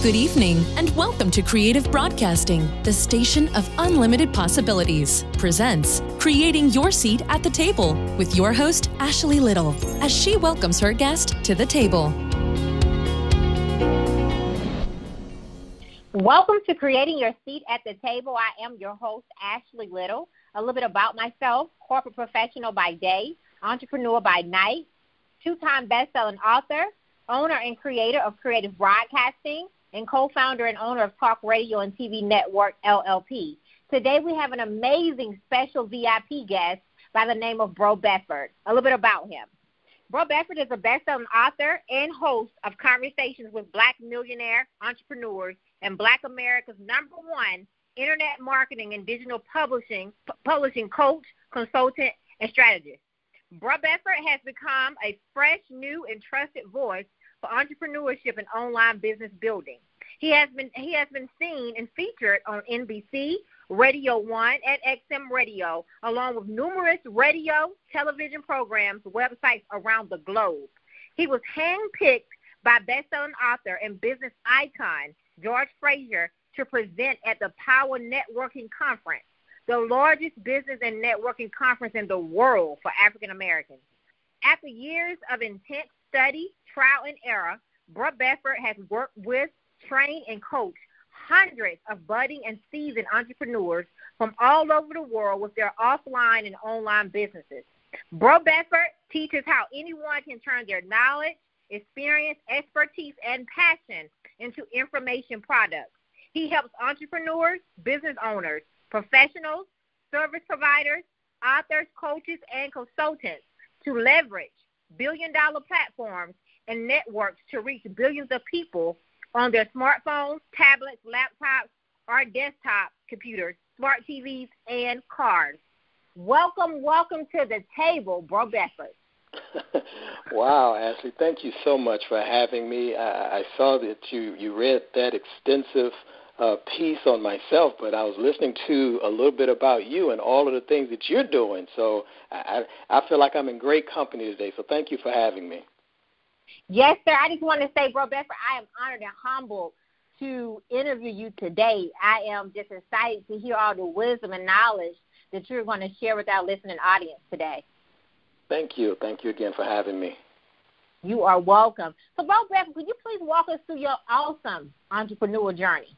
Good evening, and welcome to Creative Broadcasting, the station of unlimited possibilities, presents Creating Your Seat at the Table with your host, Ashley Little, as she welcomes her guest to the table. Welcome to Creating Your Seat at the Table. I am your host, Ashley Little. A little bit about myself: corporate professional by day, entrepreneur by night, two-time best-selling author, owner and creator of Creative Broadcasting, and co-founder and owner of Talk Radio and TV Network, LLP. Today we have an amazing special VIP guest by the name of Bro Bedford. A little bit about him. Bro Bedford is a best-selling author and host of Conversations with Black Millionaire Entrepreneurs and Black America's #1 internet marketing and digital publishing coach, consultant, and strategist. Bro Bedford has become a fresh, new, and trusted voice for entrepreneurship and online business building. He has been seen and featured on NBC, Radio 1, and XM Radio, along with numerous radio, television programs, websites around the globe. He was handpicked by best-selling author and business icon George Frazier to present at the Power Networking Conference, the largest business and networking conference in the world for African Americans. After years of intense study, trial, and error, Bro Bedford has worked with, trained, and coached hundreds of budding and seasoned entrepreneurs from all over the world with their offline and online businesses. Bro Bedford teaches how anyone can turn their knowledge, experience, expertise, and passion into information products. He helps entrepreneurs, business owners, professionals, service providers, authors, coaches, and consultants to leverage billion-dollar platforms and networks to reach billions of people on their smartphones, tablets, laptops, or desktop computers, smart TVs, and cars. Welcome to the table, Bro Bedford. Wow, Ashley, thank you so much for having me. I saw that you read that extensive piece on myself, but I was listening to a little bit about you and all of the things that you're doing. So I feel like I'm in great company today, so thank you for having me. Yes, sir. I just want to say, Bro Bedford, I am honored and humbled to interview you today. I am just excited to hear all the wisdom and knowledge that you're going to share with our listening audience today. Thank you. Thank you again for having me. You are welcome. So, Bro Bedford, could you please walk us through your awesome entrepreneurial journey?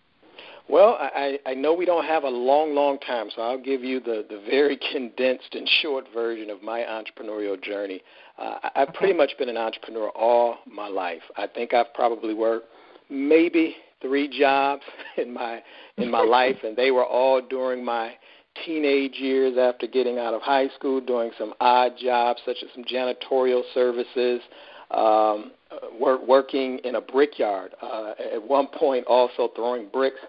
Well, I know we don't have a long time, so I'll give you the very condensed and short version of my entrepreneurial journey. I've pretty much been an entrepreneur all my life. I think I've probably worked maybe 3 jobs in my life, and they were all during my teenage years after getting out of high school, doing some odd jobs such as some janitorial services, working in a brickyard. At one point also throwing bricks.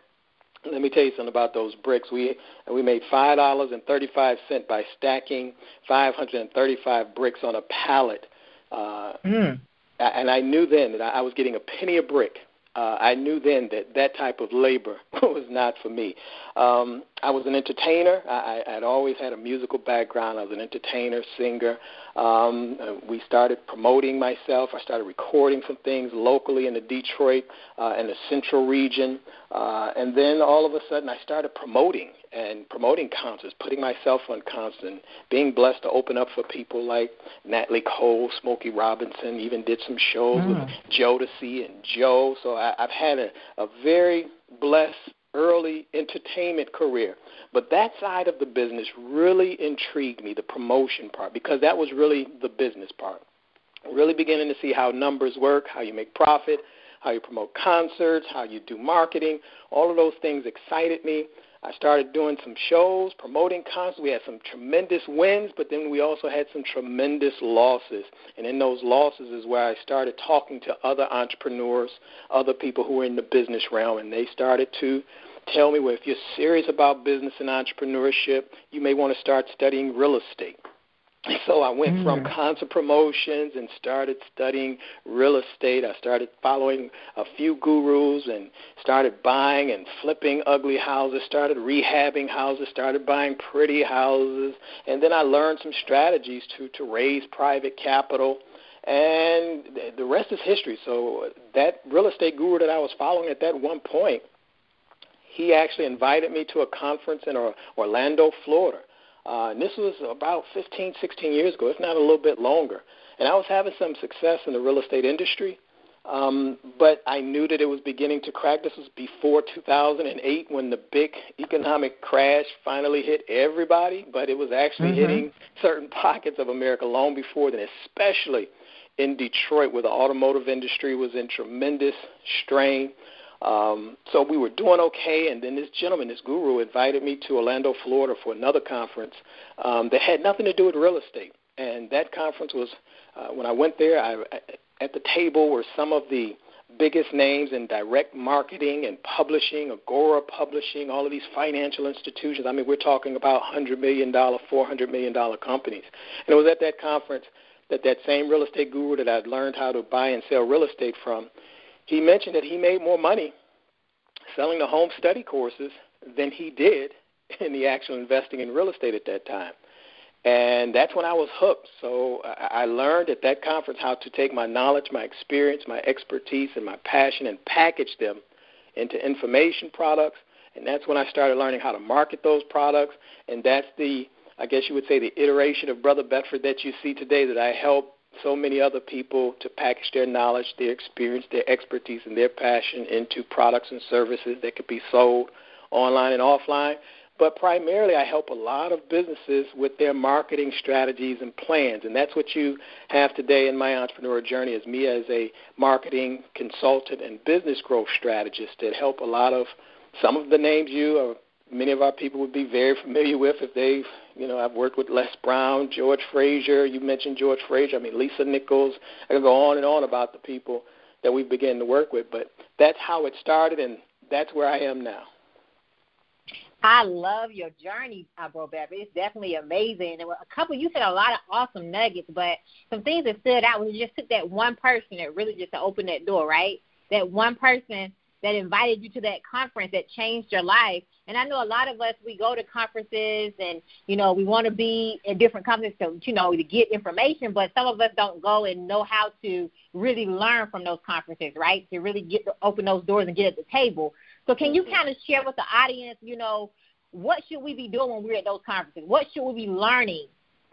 Let me tell you something about those bricks. We made $5.35 by stacking 535 bricks on a pallet. And I knew then that I was getting a penny a brick. I knew then that type of labor was not for me. I was an entertainer. I'd always had a musical background. I was an entertainer, singer. We started promoting myself. I started recording some things locally in the Detroit and the Central region. And then all of a sudden I started promoting concerts, putting myself on concerts, and being blessed to open up for people like Natalie Cole, Smokey Robinson, even did some shows with Jodeci and Joe. So I've had a very blessed early entertainment career. But that side of the business really intrigued me, the promotion part, because that was really the business part. Really beginning to see how numbers work, how you make profit, how you promote concerts, how you do marketing. All of those things excited me. I started doing some shows, promoting concerts. We had some tremendous wins, but then we also had some tremendous losses. And in those losses is where I started talking to other entrepreneurs, other people who were in the business realm, and they started to tell me, well, if you're serious about business and entrepreneurship, you may want to start studying real estate. So I went from concert promotions and started studying real estate. I started following a few gurus and started buying and flipping ugly houses, started rehabbing houses, started buying pretty houses. And then I learned some strategies to raise private capital. And the rest is history. So that real estate guru that I was following at that one point, he actually invited me to a conference in Orlando, Florida. And this was about 15, 16 years ago, if not a little bit longer. And I was having some success in the real estate industry, but I knew that it was beginning to crack. This was before 2008 when the big economic crash finally hit everybody, but it was actually hitting certain pockets of America long before then, especially in Detroit, where the automotive industry was in tremendous strain. So we were doing okay, and then this gentleman, this guru, invited me to Orlando, Florida for another conference that had nothing to do with real estate. And that conference was, when I went there, at the table were some of the biggest names in direct marketing and publishing, Agora Publishing, all of these financial institutions. I mean, we're talking about $100 million, $400 million companies. And it was at that conference that same real estate guru that I'd learned how to buy and sell real estate from, he mentioned that he made more money selling the home study courses than he did in the actual investing in real estate at that time. And that's when I was hooked. So I learned at that conference how to take my knowledge, my experience, my expertise, and my passion and package them into information products. And that's when I started learning how to market those products. And that's I guess you would say, the iteration of Brother Bedford that you see today, that I help so many other people to package their knowledge, their experience, their expertise, and their passion into products and services that could be sold online and offline. But primarily I help a lot of businesses with their marketing strategies and plans, and that's what you have today in my entrepreneur journey, is me as a marketing consultant and business growth strategist that help a lot of some of the names you or many of our people would be very familiar with if they've, I've worked with Les Brown, George Frazier. You mentioned George Frazier. I mean, Lisa Nichols. I can go on and on about the people that we began to work with. But that's how it started, and that's where I am now. I love your journey, Bro Bedford. It's definitely amazing. And you said a lot of awesome nuggets, but some things that stood out was you just took that one person that really just opened that door, right? That one person that invited you to that conference that changed your life. And I know a lot of us, we go to conferences and, we want to be in different conferences to get information, but some of us don't go and know how to really learn from those conferences, right, to really open those doors and get at the table. So can you kind of share with the audience, what should we be doing when we're at those conferences? What should we be learning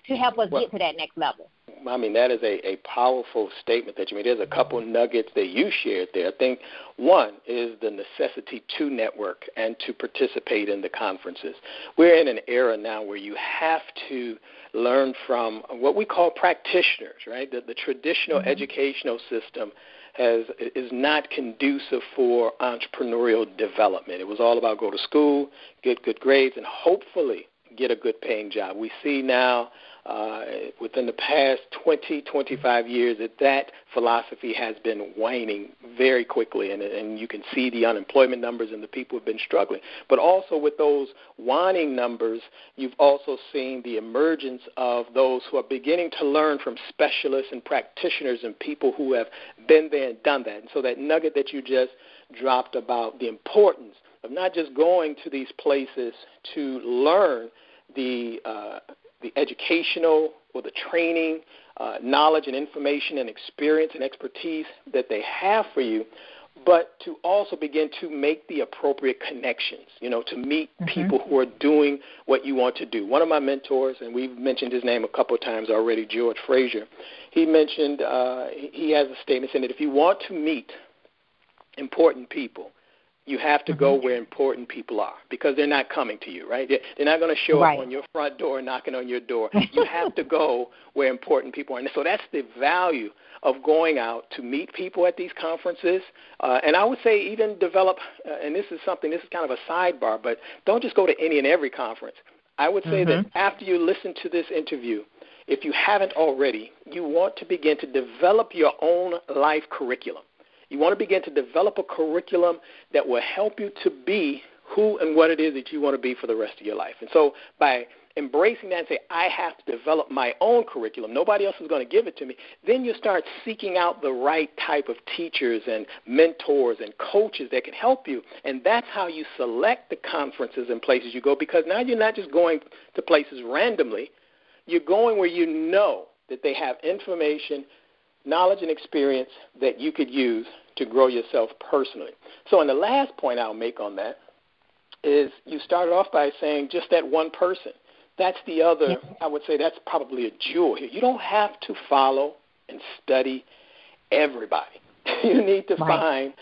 to help us get to that next level? I mean, that is a powerful statement that you made. There's a couple nuggets that you shared there. I think one is the necessity to network and to participate in the conferences. We're in an era now where you have to learn from what we call practitioners, right? The traditional educational system is not conducive for entrepreneurial development. It was all about go to school, get good grades, and hopefully get a good paying job. We see now within the past 20, 25 years that philosophy has been waning very quickly, and you can see the unemployment numbers and the people who have been struggling. But also with those waning numbers, you've also seen the emergence of those who are beginning to learn from specialists and practitioners and people who have been there and done that. And so that nugget that you just dropped about the importance of not just going to these places to learn the educational or the training, knowledge and information and experience and expertise that they have for you, but to also begin to make the appropriate connections, to meet people who are doing what you want to do. One of my mentors, and we've mentioned his name a couple of times already, George Frazier, he mentioned, he has a statement saying that if you want to meet important people, you have to go where important people are, because they're not coming to you, right? They're not going to show up on your front door knocking on your door. You have to go where important people are. And so that's the value of going out to meet people at these conferences. And I would say even develop, and this is kind of a sidebar, but don't just go to any and every conference. I would say that after you listen to this interview, if you haven't already, you want to begin to develop your own life curriculum. You want to begin to develop a curriculum that will help you to be who and what it is that you want to be for the rest of your life. And so by embracing that and say, I have to develop my own curriculum, nobody else is going to give it to me, then you start seeking out the right type of teachers and mentors and coaches that can help you. And that's how you select the conferences and places you go, because now you're not just going to places randomly. You're going where you know that they have information knowledge and experience that you could use to grow yourself personally. So, and the last point I'll make on that is you started off by saying just that one person. That's the other, I would say that's probably a jewel here. You don't have to follow and study everybody. You need to find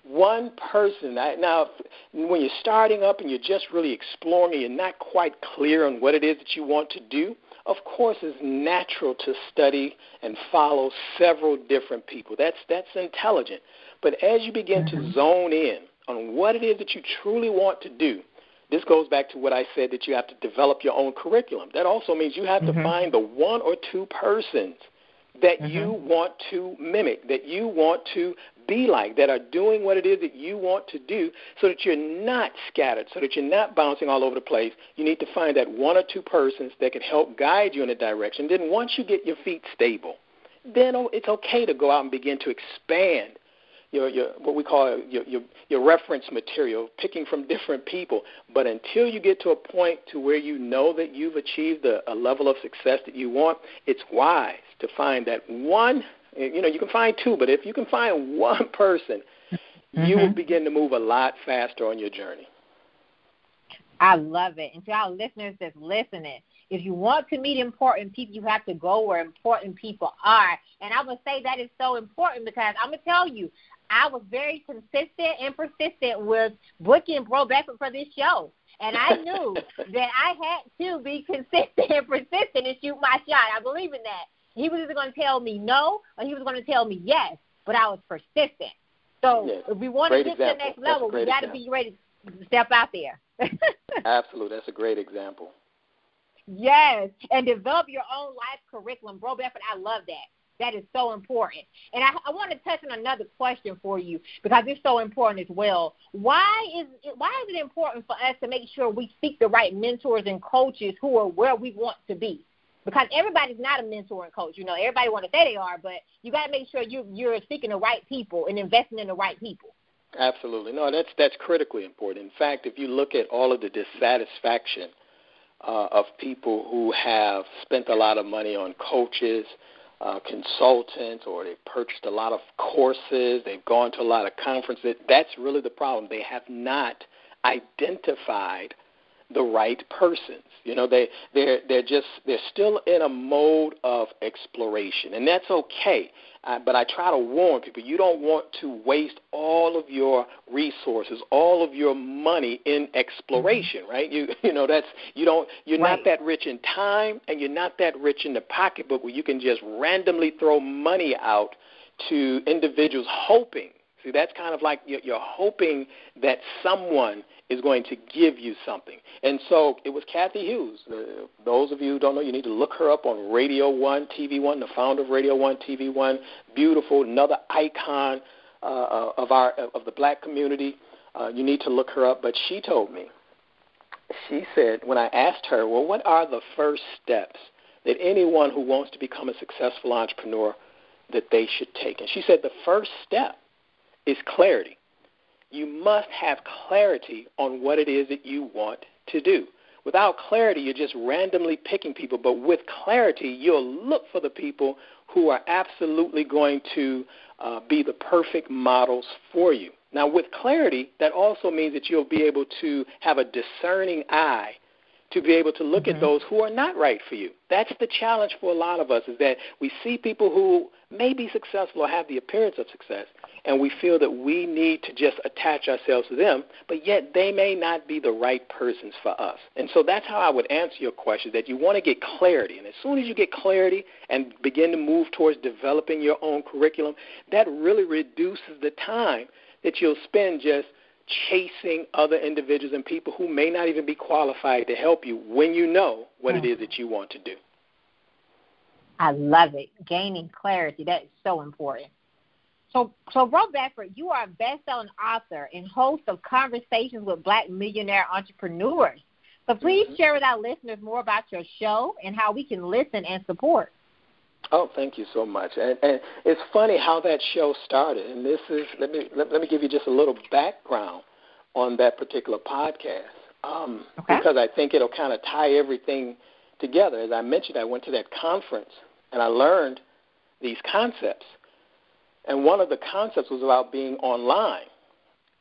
one person. Now, when you're starting up and you're just really exploring and you're not quite clear on what it is that you want to do, of course it's natural to study and follow several different people. That's intelligent. But as you begin to zone in on what it is that you truly want to do, this goes back to what I said, that you have to develop your own curriculum. That also means you have to find the one or two persons that you want to mimic, that you want to be like, that are doing what it is that you want to do, so that you're not scattered, so that you're not bouncing all over the place. You need to find that one or two persons that can help guide you in a direction. Then once you get your feet stable, then it's okay to go out and begin to expand your what we call your reference material, picking from different people. But until you get to a point to where you know that you've achieved a level of success that you want, it's wise to find that one. You can find two, but if you can find one person, you will begin to move a lot faster on your journey. I love it. And to our listeners that's listening, if you want to meet important people, you have to go where important people are. And I would say that is so important because I'm going to tell you, I was very consistent and persistent with booking Bro Bedford for this show. And I knew that I had to be consistent and persistent and shoot my shot. I believe in that. He was either going to tell me no or he was going to tell me yes, but I was persistent. So if we want to get to the next level, we got to be ready to step out there. Absolutely. That's a great example. Yes, and develop your own life curriculum. Bro Bedford, I love that. That is so important. And I want to touch on another question for you because it's so important as well. Why is it important for us to make sure we seek the right mentors and coaches who are where we want to be? Because everybody's not a mentor and coach. Everybody want to say they are, but you got to make sure you're seeking the right people and investing in the right people. Absolutely. No, that's critically important. In fact, if you look at all of the dissatisfaction of people who have spent a lot of money on coaches, consultants, or they've purchased a lot of courses, they've gone to a lot of conferences, that's really the problem. They have not identified the right persons. They're still in a mode of exploration, and that's okay. But I try to warn people, you don't want to waste all of your resources, all of your money in exploration, right? You're not that rich in time, and you're not that rich in the pocketbook where you can just randomly throw money out to individuals hoping. See, that's kind of like you're hoping that someone is going to give you something. And so it was Kathy Hughes. Those of you who don't know, you need to look her up on Radio 1, TV 1, the founder of Radio 1, TV 1. Beautiful, another icon of the black community. You need to look her up. But she told me, she said, when I asked her, well, what are the first steps that anyone who wants to become a successful entrepreneur that they should take? And she said the first step is clarity. You must have clarity on what it is that you want to do. Without clarity, you're just randomly picking people. But with clarity, you'll look for the people who are absolutely going to be the perfect models for you. Now, with clarity, that also means that you'll be able to have a discerning eye to be able to look at those who are not right for you. That's the challenge for a lot of us, is that we see people who may be successful or have the appearance of success, and we feel that we need to just attach ourselves to them, but yet they may not be the right persons for us. And so that's how I would answer your question, that you want to get clarity. And as soon as you get clarity and begin to move towards developing your own curriculum, that really reduces the time that you'll spend just chasing other individuals and people who may not even be qualified to help you when you know what it is that you want to do. I love it. Gaining clarity, that is so important. So Bro Bedford, you are a best-selling author and host of Conversations with Black Millionaire Entrepreneurs. So please share with our listeners more about your show and how we can listen and support. Oh, thank you so much. And it's funny how that show started. And this is let me give you just a little background on that particular podcast, because I think it'll kind of tie everything together. As I mentioned, I went to that conference and I learned these concepts. And one of the concepts was about being online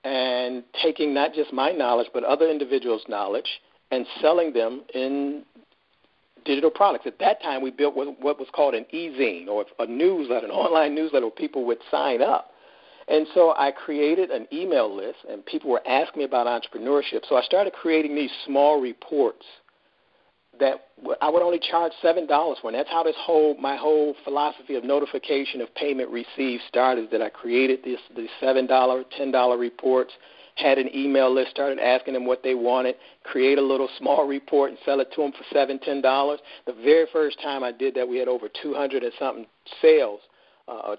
and taking not just my knowledge but other individuals' knowledge and selling them in digital products. At that time, we built what was called an e-zine, or a newsletter, an online newsletter where people would sign up. And so I created an email list, and people were asking me about entrepreneurship. So I started creating these small reports that I would only charge $7 for. And that's how my whole philosophy of notification of payment received started, that I created these $7, $10 reports, had an email list, started asking them what they wanted, create a little small report and sell it to them for $7, $10. The very first time I did that, we had over 200 and something sales,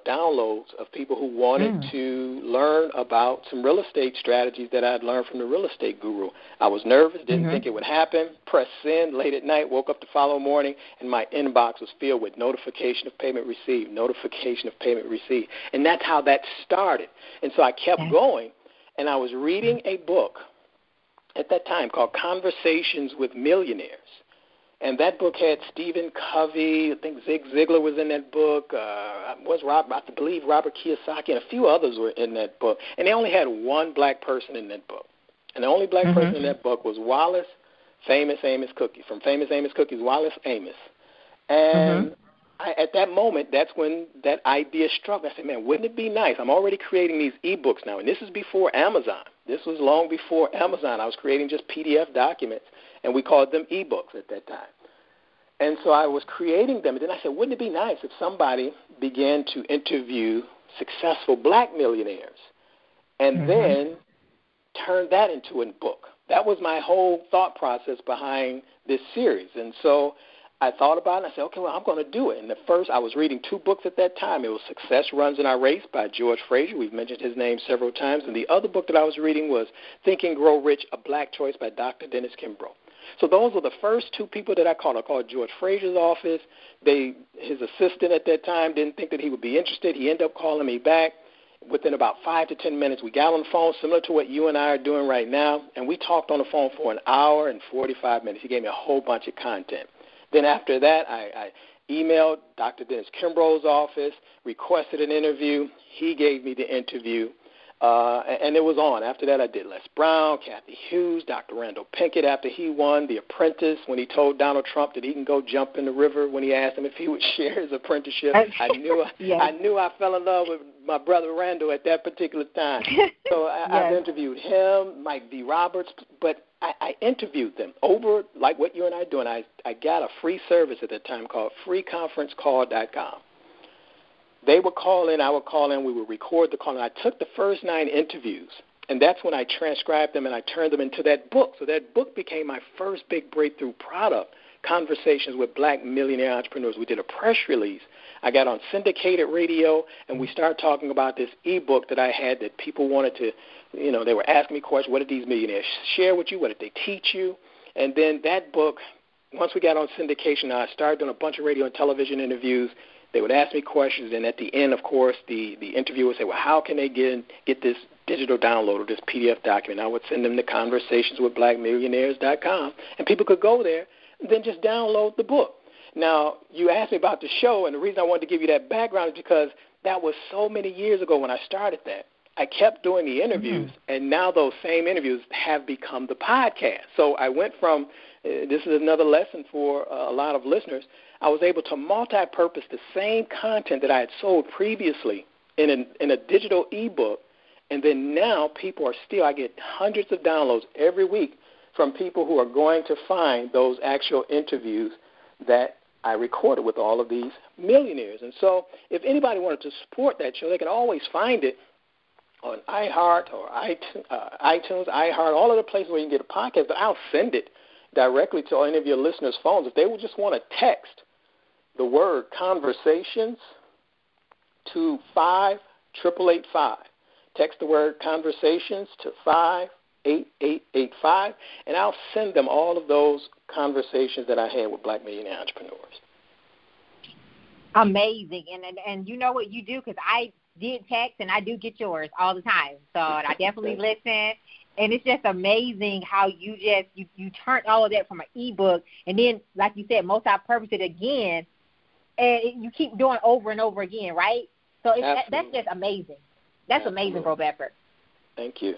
downloads of people who wanted to learn about some real estate strategies that I had learned from the real estate guru. I was nervous, didn't think it would happen, pressed send late at night, woke up the following morning, and my inbox was filled with notification of payment received, notification of payment received. And that's how that started. And so I kept going, and I was reading a book at that time called Conversations with Millionaires. And that book had Stephen Covey, I think Zig Ziglar was in that book, I believe Robert Kiyosaki, and a few others were in that book. And they only had one black person in that book. And the only black person in that book was Wallace Famous Amos Cookie, from Famous Amos Cookies, Wallace Amos. And at that moment, that's when that idea struck me. I said, man, wouldn't it be nice? I'm already creating these e-books now, and this is before Amazon. This was long before Amazon. I was creating just PDF documents, and we called them e-books at that time. And so I was creating them, and then I said, wouldn't it be nice if somebody began to interview successful black millionaires and then turn that into a book? That was my whole thought process behind this series. And so I thought about it, and I said, okay, well, I'm going to do it. And I was reading two books at that time. It was Success Runs in Our Race by George Fraser. We've mentioned his name several times. And the other book that I was reading was Think and Grow Rich, A Black Choice by Dr. Dennis Kimbrough. So those were the first two people that I called. I called George Fraser's office. His assistant at that time didn't think that he would be interested. He ended up calling me back. Within about 5 to 10 minutes, we got on the phone, similar to what you and I are doing right now, and we talked on the phone for an hour and 45 minutes. He gave me a whole bunch of content. Then after that, I emailed Dr. Dennis Kimbrough's office, requested an interview. He gave me the interview, and it was on. After that, I did Les Brown, Kathy Hughes, Dr. Randall Pinkett after he won The Apprentice, when he told Donald Trump that he can go jump in the river when he asked him if he would share his apprenticeship. I knew I fell in love with my brother Randall at that particular time. So I've interviewed him, Mike V. Roberts, but I interviewed them over, like what you and I are doing. I got a free service at that time called freeconferencecall.com. They would call in, I would call in, we would record the call, and I took the first 9 interviews, and that's when I transcribed them and I turned them into that book. So that book became my first big breakthrough product, Conversations with Black Millionaire Entrepreneurs. We did a press release. I got on syndicated radio, and we started talking about this e-book that I had that people wanted to, they were asking me questions. What did these millionaires share with you? What did they teach you? And then that book, once we got on syndication, I started doing a bunch of radio and television interviews. They would ask me questions, and at the end, of course, the interviewer would say, well, how can they get this digital download or this PDF document? I would send them to conversationswithblackmillionaires.com, and people could go there and then just download the book. Now, you asked me about the show, and the reason I wanted to give you that background is because that was so many years ago when I started that. I kept doing the interviews, and now those same interviews have become the podcast. So I went from, this is another lesson for a lot of listeners, I was able to multi-purpose the same content that I had sold previously in a digital ebook, and then now I get hundreds of downloads every week from people who are going to find those actual interviews that I recorded with all of these millionaires. And so if anybody wanted to support that show, they can always find it on iHeart or iTunes, iHeart, all of the places where you can get a podcast, but I'll send it directly to any of your listeners' phones. If they would just want to text the word conversations to 58885. Text the word conversations to 58885, and I'll send them all of those conversations that I had with Black millionaire entrepreneurs. Amazing. And you know what you do, because I did text and I do get yours all the time. So I definitely listen. And it's just amazing how you turned all of that from an ebook, and then, like you said, multi-purpose it again and you keep doing over and over again, right? So that's just amazing. That's amazing, Bro Bedford. Thank you.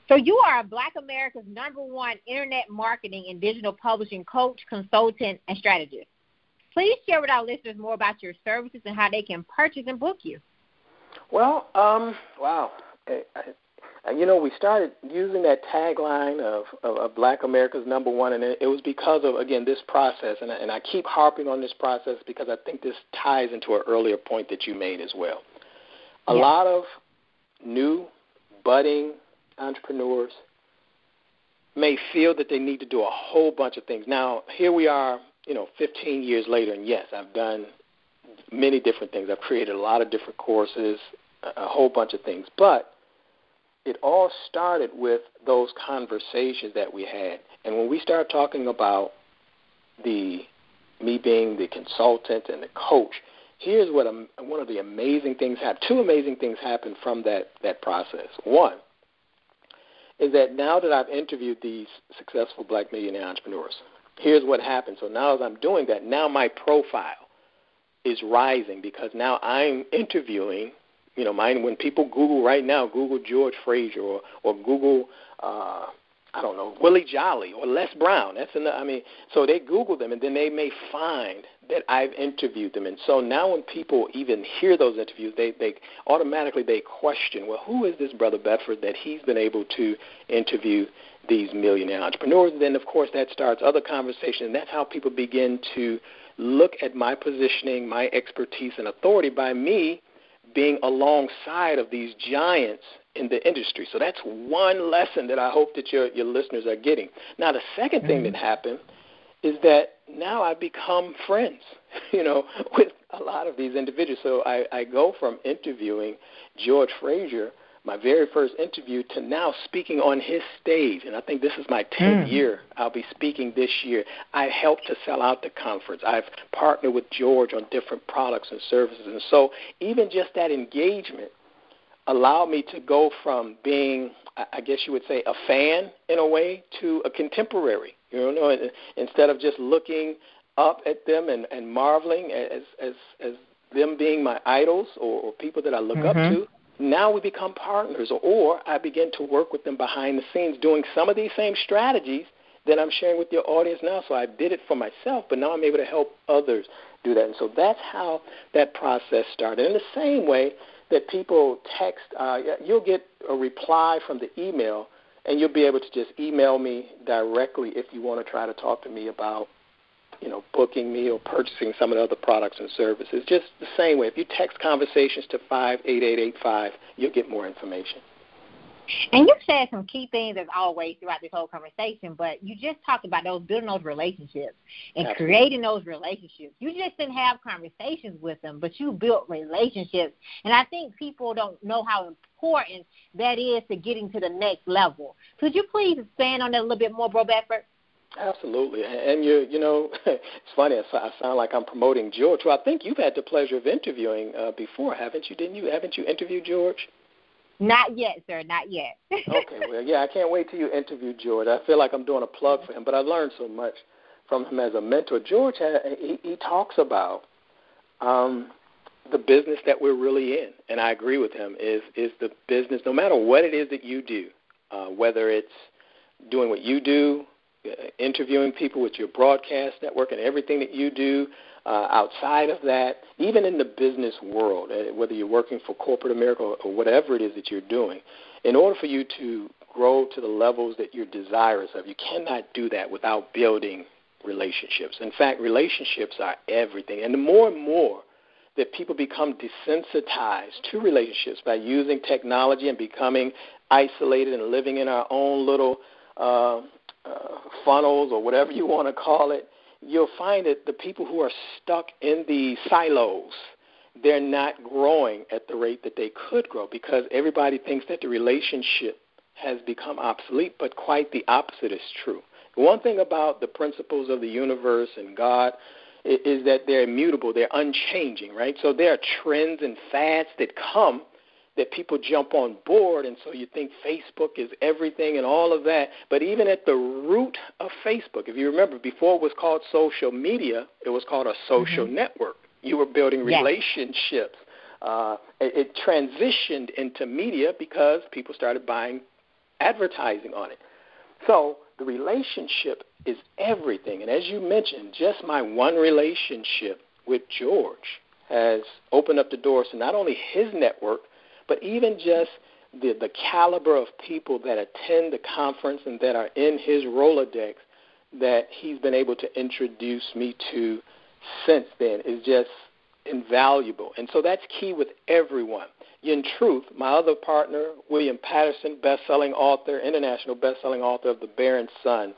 So you are Black America's #1 internet marketing and digital publishing coach, consultant, and strategist. Please share with our listeners more about your services and how they can purchase and book you. Well, wow. We started using that tagline of Black America's #1, and it was because of, again, this process. And I keep harping on this process because I think this ties into an earlier point that you made as well. A lot of new, budding entrepreneurs may feel that they need to do a whole bunch of things. Now, here we are, 15 years later, and yes, I've done many different things. I've created a lot of different courses, a whole bunch of things. But it all started with those conversations that we had. And when we started talking about me being the consultant and the coach, here's what one of the amazing things happened. Two amazing things happened from that process. One is that now that I've interviewed these successful Black millionaire entrepreneurs, here's what happened. So now as I'm doing that, now my profile is rising because now I'm interviewing, when people Google right now, Google George Frazier or Google, Willie Jolly or Les Brown. So they Google them, and then they may find that I've interviewed them. And so now when people even hear those interviews, they automatically question, well, who is this Brother Bedford that he's been able to interview these millionaire entrepreneurs? And then, of course, that starts other conversations, and that's how people begin to look at my positioning, my expertise, and authority by me being alongside of these giants in the industry. So that's one lesson that I hope that your listeners are getting. Now, the second thing that happened is that now I become friends, with a lot of these individuals. So I go from interviewing George Frazier, my very first interview, to now speaking on his stage. And I think this is my 10th year. I'll be speaking this year. I helped to sell out the conference. I've partnered with George on different products and services. And so even just that engagement allowed me to go from being, I guess you would say, a fan in a way to a contemporary. Instead of just looking up at them and marveling as them being my idols or people that I look up to, now we become partners, or I begin to work with them behind the scenes doing some of these same strategies that I'm sharing with your audience now. So I did it for myself, but now I'm able to help others do that. And so that's how that process started. In the same way that people text, you'll get a reply from the email, and you'll be able to just email me directly if you want to try to talk to me about, booking me or purchasing some of the other products and services. Just the same way. If you text conversations to 58885, you'll get more information. And you said some key things as always throughout this whole conversation, but you just talked about building those relationships and creating those relationships. You just didn't have conversations with them, but you built relationships. And I think people don't know how important that is to getting to the next level. Could you please expand on that a little bit more, Bro Bedford? Absolutely. And it's funny, I sound like I'm promoting George. Well, I think you've had the pleasure of interviewing before, haven't you? Didn't you? Haven't you interviewed George? Not yet, sir. Not yet. Okay. Well, yeah, I can't wait till you interview George. I feel like I'm doing a plug for him, but I learned so much from him as a mentor. George, he talks about the business that we're really in, and I agree with him, is the business, no matter what it is that you do, whether it's doing what you do, interviewing people with your broadcast network and everything that you do outside of that, even in the business world, whether you're working for corporate America or whatever it is that you're doing, in order for you to grow to the levels that you're desirous of, you cannot do that without building relationships. In fact, relationships are everything. And the more and more that people become desensitized to relationships by using technology and becoming isolated and living in our own little funnels or whatever you want to call it, you'll find that the people who are stuck in the silos, they're not growing at the rate that they could grow because everybody thinks that the relationship has become obsolete, but quite the opposite is true. One thing about the principles of the universe and God is that they're immutable, they're unchanging, right? So there are trends and fads that come that people jump on board, and so you think Facebook is everything and all of that. But even at the root of Facebook, if you remember, before it was called social media, it was called a social network. You were building relationships. It transitioned into media because people started buying advertising on it. So the relationship is everything. And as you mentioned, just my one relationship with George has opened up the doors to not only his network, but even just the caliber of people that attend the conference and that are in his Rolodex that he's been able to introduce me to since then is just invaluable. And so that's key with everyone. In truth, my other partner, William Patterson, best-selling author, international best-selling author of The Barren Son,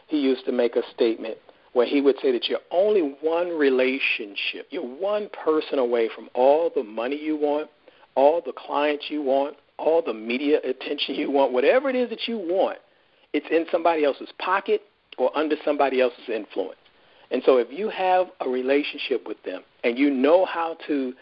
he used to make a statement where he would say that you're only one relationship, you're one person away from all the money you want, all the clients you want, all the media attention you want, whatever it is that you want, it's in somebody else's pocket or under somebody else's influence. And so if you have a relationship with them and you know how to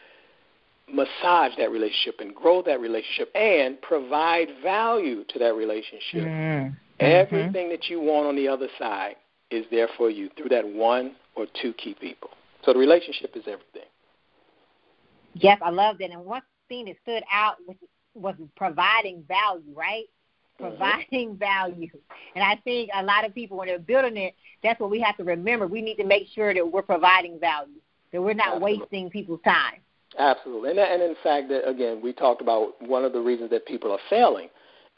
massage that relationship and grow that relationship and provide value to that relationship, everything that you want on the other side is there for you through that one or two key people. So the relationship is everything. Yes, I love that. And one thing that stood out was providing value, right? Providing value. And I think a lot of people, when they're building it, that's what we have to remember. We need to make sure that we're providing value, that we're not wasting people's time. Absolutely. And in fact, that, again, we talked about one of the reasons that people are failing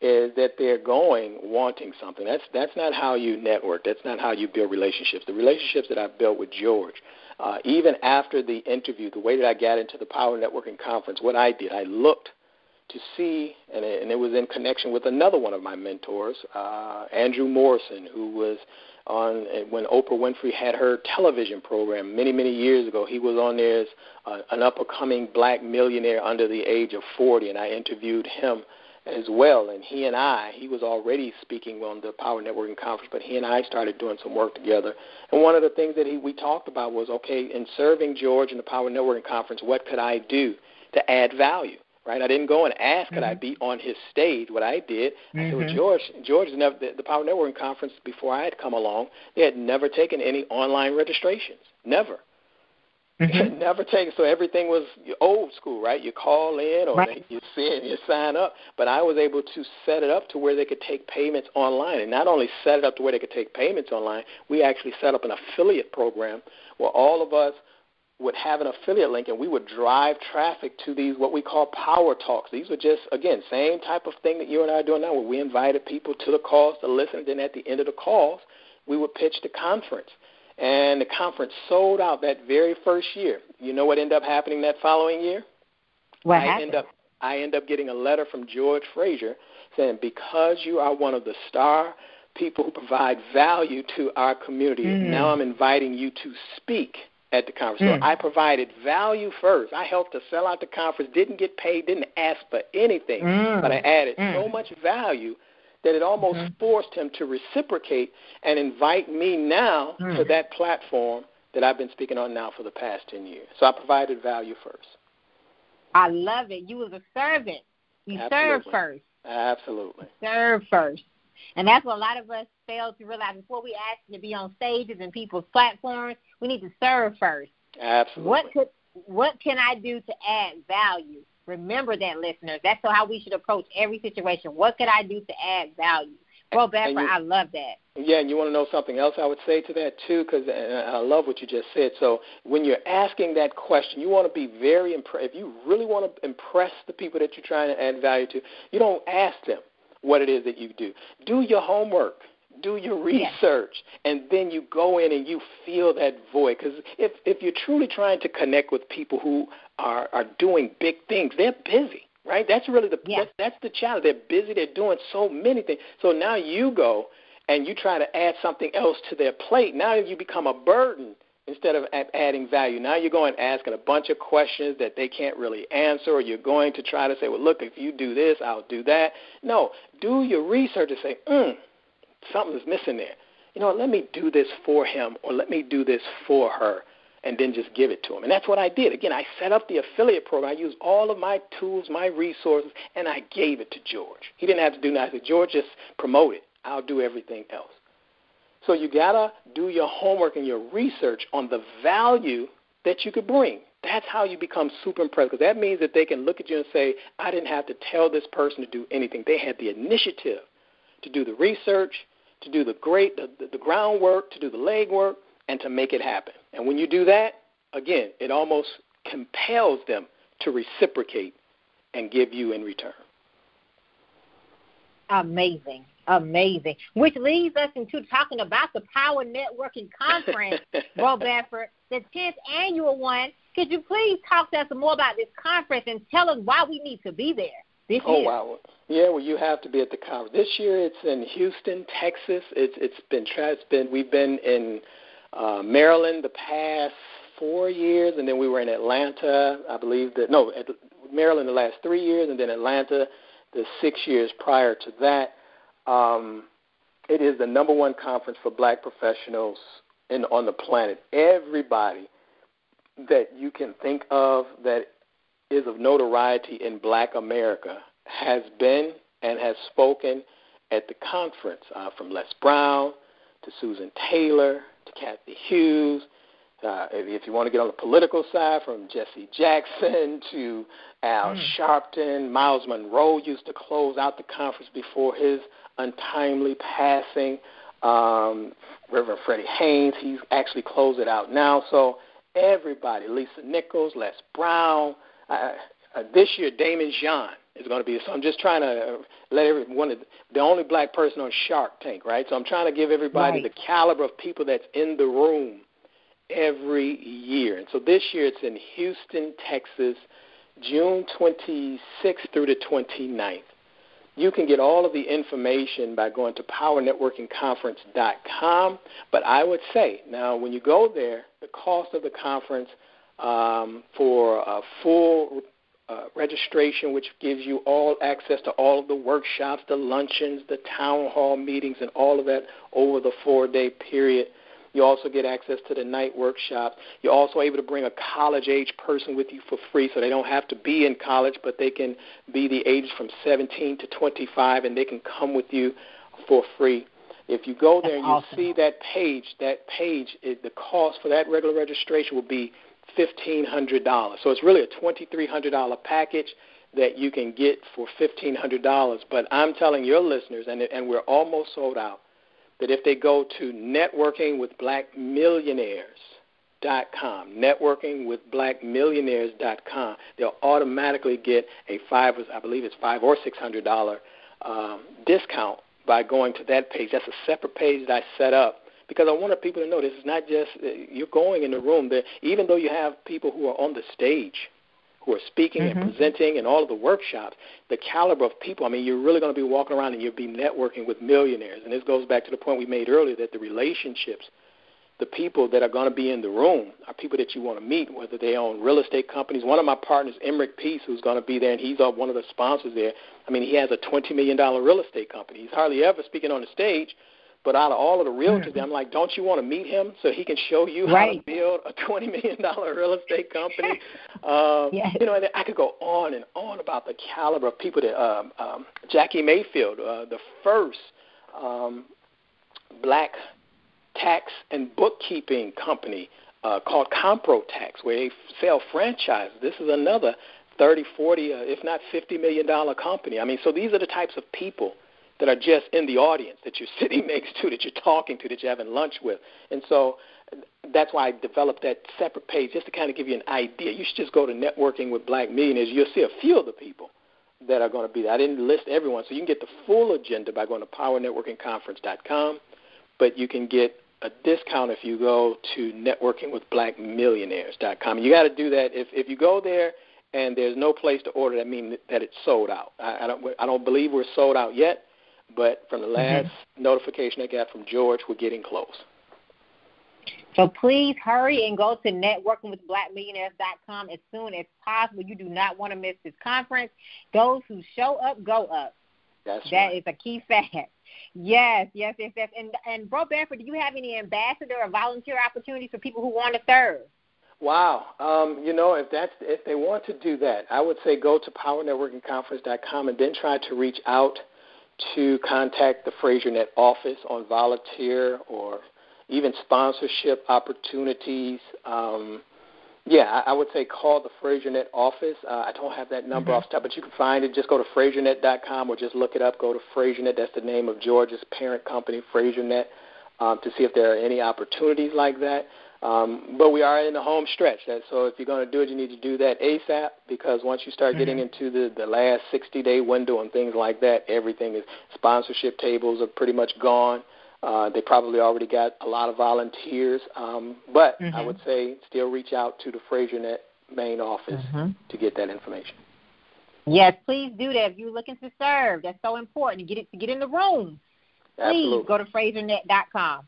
is that they're going wanting something. That's not how you network. That's not how you build relationships. The relationships that I've built with George, even after the interview, the way that I got into the Power Networking Conference, what I did, I looked to see, and it was in connection with another one of my mentors, Andrew Morrison, who was on when Oprah Winfrey had her television program many, many years ago. He was on there as an up-and-coming black millionaire under the age of 40, and I interviewed him as well. And he was already speaking on the Power Networking Conference, but he and I started doing some work together. And one of the things that we talked about was, okay, in serving George in the Power Networking Conference, what could I do to add value? Right? I didn't go and ask, could I be on his stage? What I did, I said, well, George never, the Power Networking Conference, before I had come along, they had never taken any online registrations. Never. Never taken. So everything was old school, right? You call in or you see and you sign up. But I was able to set it up to where they could take payments online. And not only set it up to where they could take payments online, we actually set up an affiliate program where all of us would have an affiliate link, and we would drive traffic to these what we call power talks. These were just, again, same type of thing that you and I are doing now, where we invited people to the calls to listen, and then at the end of the calls, we would pitch the conference. And the conference sold out that very first year. You know what ended up happening that following year? What happened? I ended up getting a letter from George Frazier saying, because you are one of the star people who provide value to our community, now I'm inviting you to speak at the conference. So I provided value first. I helped to sell out the conference, didn't get paid, didn't ask for anything, but I added so much value that it almost forced him to reciprocate and invite me now to that platform that I've been speaking on now for the past 10 years. So I provided value first. I love it. You was a servant. You served first. Absolutely. Serve first. And that's what a lot of us fail to realize. Before we ask to be on stages and people's platforms, we need to serve first. Absolutely. What can I do to add value? Remember that, listeners. That's how we should approach every situation. What could I do to add value? Well, Bedford, I love that. Yeah, and you want to know something else I would say to that, too, because I love what you just said. So when you're asking that question, you want to be very impressed. If you really want to impress the people that you're trying to add value to, you don't ask them what it is that you do. Do your homework. Do your research, and then you go in and you feel that void. Because if you're truly trying to connect with people who are doing big things, they're busy, right? That's really that's the challenge. They're busy. They're doing so many things. So now you go and you try to add something else to their plate. Now you become a burden instead of adding value. Now you're going asking a bunch of questions that they can't really answer, or you're going to try to say, well, look, if you do this, I'll do that. No, do your research and say, something is missing there. You know, let me do this for him, or let me do this for her. and then just give it to him. And that's what I did. Again, I set up the affiliate program. I used all of my tools, my resources, and I gave it to George. He didn't have to do nothing. George, just promote it. I'll do everything else. So you got to do your homework and your research on the value that you could bring. That's how you become super impressed, because that means that they can look at you and say, I didn't have to tell this person to do anything. They had the initiative to do the research, to do the groundwork, to do the legwork, and to make it happen. And when you do that, again, it almost compels them to reciprocate and give you in return. Amazing. Amazing. Which leads us into talking about the Power Networking Conference, Bro Bedford, the 10th annual one. Could you please talk to us more about this conference and tell us why we need to be there this year? Oh, wow. Yeah, well, you have to be at the conference. This year it's in Houston, Texas. We've been in Maryland the past 4 years, and then we were in Atlanta, Maryland the last 3 years, and then Atlanta the 6 years prior to that. It is the number one conference for black professionals on the planet. Everybody that you can think of that is of notoriety in black America has been and has spoken at the conference, from Les Brown to Susan Taylor to Kathy Hughes. If you want to get on the political side, from Jesse Jackson to Al Sharpton. Miles Monroe used to close out the conference before his untimely passing. Reverend Freddie Haynes, he's actually closed it out now. So everybody, Lisa Nichols, Les Brown. This year, Damon Jean is going to be. So I'm just trying to let everyone, the only black person on Shark Tank, right? So I'm trying to give everybody the caliber of people that's in the room every year. And so this year it's in Houston, Texas, June 26th through the 29th. You can get all of the information by going to powernetworkingconference.com. But I would say, now, when you go there, the cost of the conference for a full registration, which gives you all access to all of the workshops, the luncheons, the town hall meetings, and all of that over the 4-day period. You also get access to the night workshops. You're also able to bring a college-age person with you for free, so they don't have to be in college, but they can be the ages from 17 to 25, and they can come with you for free. If you go there and you see that page, the cost for that regular registration will be $1,500. So it's really a $2,300 package that you can get for $1,500. But I'm telling your listeners, and we're almost sold out, that if they go to networkingwithblackmillionaires.com, networkingwithblackmillionaires.com, they'll automatically get a $500 or $600 discount by going to that page. That's a separate page that I set up because I wanted people to know this is not just you're going in the room. Even though you have people who are on the stage who are speaking and presenting and all of the workshops, the caliber of people, I mean, you're really going to be walking around and you'll be networking with millionaires. And this goes back to the point we made earlier that the relationships, the people that are going to be in the room are people that you want to meet, whether they own real estate companies. One of my partners, Emmerich Peace, who's going to be there, and he's one of the sponsors there. I mean, he has a $20 million real estate company. He's hardly ever speaking on the stage. But out of all of the realtors, I'm like, don't you want to meet him so he can show you how to build a $20 million real estate company? You know, and I could go on and on about the caliber of people that Jackie Mayfield, the first black tax and bookkeeping company called Compro Tax, where they sell franchises. This is another 30, 40, if not $50 million company. I mean, so these are the types of people that are just in the audience that you're sitting next to, that you're talking to, that you're having lunch with. And so that's why I developed that separate page, just to kind of give you an idea. You should just go to Networking with Black Millionaires. You'll see a few of the people that are going to be there. I didn't list everyone, so you can get the full agenda by going to powernetworkingconference.com, but you can get a discount if you go to networkingwithblackmillionaires.com. You got to do that. If you go there and there's no place to order, that means that it's sold out. I don't believe we're sold out yet. But from the last notification I got from George, we're getting close. So please hurry and go to networkingwithblackmillionaires.com as soon as possible. You do not want to miss this conference. Those who show up, go up. That is a key fact. Yes. And Bro Bedford, do you have any ambassador or volunteer opportunities for people who want to serve? Wow. If they want to do that, I would say go to powernetworkingconference.com and then try to reach out to contact the FraserNet office on volunteer or even sponsorship opportunities. I would say call the FraserNet office. I don't have that number off the top, but you can find it. Just go to FraserNet.com or just look it up. Go to FraserNet. That's the name of George's parent company, FraserNet, to see if there are any opportunities like that. But we are in the home stretch. So if you're going to do it, you need to do that ASAP, because once you start getting into the last 60-day window and things like that, everything is sponsorship tables are pretty much gone. They probably already got a lot of volunteers. But I would say still reach out to the FraserNet main office to get that information. Yes, please do that if you're looking to serve. That's so important to get in the room. Please go to FraserNet.com.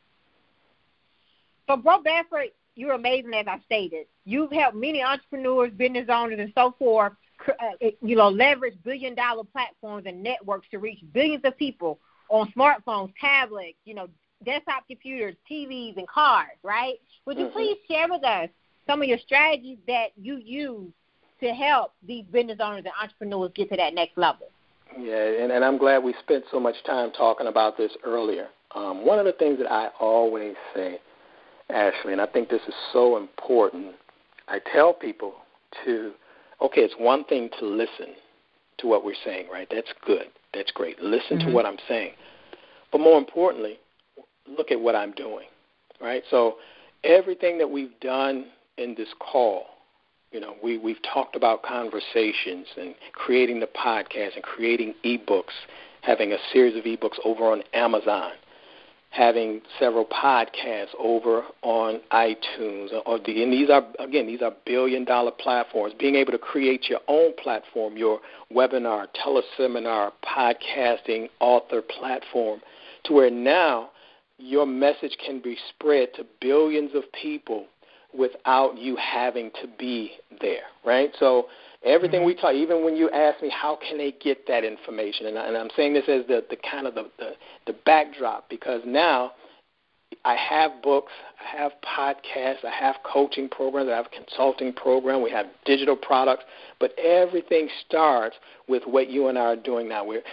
So, Bro Bedford, you're amazing, as I stated. You've helped many entrepreneurs, business owners, and so forth, leverage billion-dollar platforms and networks to reach billions of people on smartphones, tablets, desktop computers, TVs, and cars, right? Would you please share with us some of your strategies that you use to help these business owners and entrepreneurs get to that next level? Yeah, and I'm glad we spent so much time talking about this earlier. One of the things that I always say, Ashley, and I think this is so important, I tell people it's one thing to listen to what we're saying, right? That's good. That's great. Listen to what I'm saying. But more importantly, look at what I'm doing, right? So everything that we've done in this call, we've talked about conversations and creating the podcast and creating ebooks, having a series of ebooks over on Amazon, having several podcasts over on iTunes. And these are billion-dollar platforms. Being able to create your own platform, your webinar, teleseminar, podcasting, author platform, to where now your message can be spread to billions of people without you having to be there, right? So everything we talk, even when you ask me how can they get that information, and I'm saying this as the kind of the backdrop, because now I have books, I have podcasts, I have coaching programs, I have a consulting program, we have digital products, but everything starts with what you and I are doing now. We're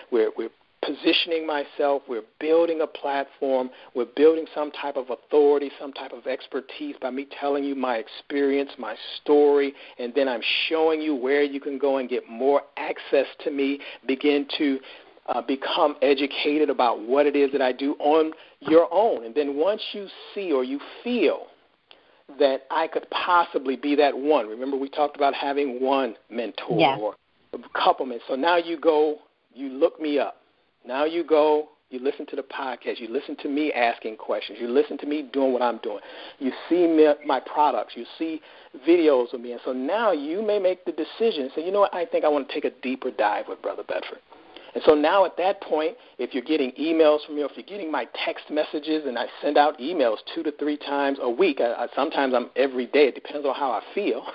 positioning myself, we're building a platform, we're building some type of authority, some type of expertise by me telling you my experience, my story, and then I'm showing you where you can go and get more access to me, begin to become educated about what it is that I do on your own. And then once you see or you feel that I could possibly be that one, remember we talked about having one mentor or a couple mentors. So now you go, you look me up. Now you go, you listen to the podcast, you listen to me asking questions, you listen to me doing what I'm doing, you see my products, you see videos of me, and so now you may make the decision, say, you know what, I think I want to take a deeper dive with Brother Bedford. And so now at that point, if you're getting emails from me, or if you're getting my text messages, and I send out emails 2 to 3 times a week, sometimes I'm every day, it depends on how I feel,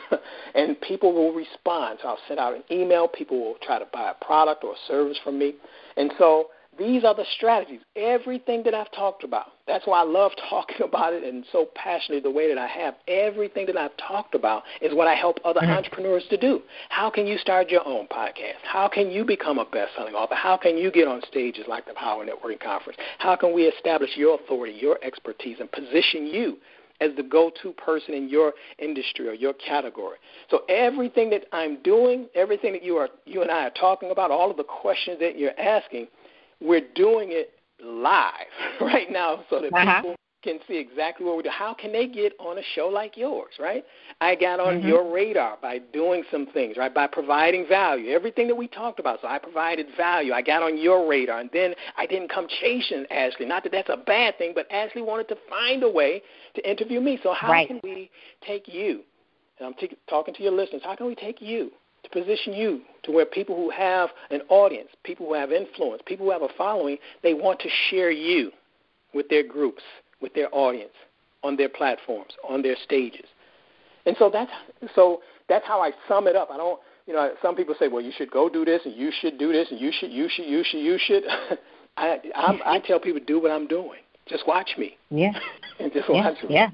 and people will respond. So I'll send out an email, people will try to buy a product or a service from me. And so these are the strategies, everything that I've talked about. That's why I love talking about it and so passionately the way that I have. Everything that I've talked about is what I help other entrepreneurs to do. How can you start your own podcast? How can you become a best-selling author? How can you get on stages like the Power Networking Conference? How can we establish your authority, your expertise, and position you as the go-to person in your industry or your category? So everything that I'm doing, everything that you and I are talking about, all of the questions that you're asking, we're doing it live right now so that people can see exactly what we do. How can they get on a show like yours, right? I got on your radar by doing some things, right, by providing value, everything that we talked about. So I provided value. I got on your radar, and then I didn't come chasing Ashley. Not that that's a bad thing, but Ashley wanted to find a way to interview me. So how can we take you, and I'm talking to your listeners, how can we take you to position you to where people who have an audience, people who have influence, people who have a following, they want to share you with their groups, with their audience, on their platforms, on their stages. And so that's how I sum it up. I don't, some people say, well, you should go do this, and you should do this, and you should. I tell people, do what I'm doing. Just watch me. Yeah. And just watch me. Yeah.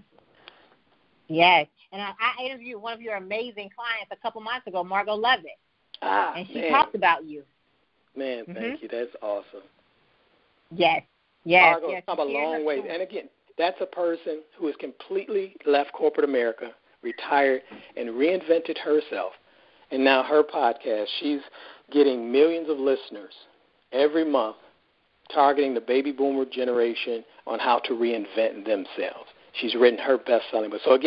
Yes. And I interviewed one of your amazing clients a couple months ago, Margot Levitt. And she man. talked about you. Man, thank you. That's awesome. Yes. Margot's come a long way. And, again, that's a person who has completely left corporate America, retired, and reinvented herself. And now her podcast, she's getting millions of listeners every month, targeting the baby boomer generation on how to reinvent themselves. She's written her best-selling book. So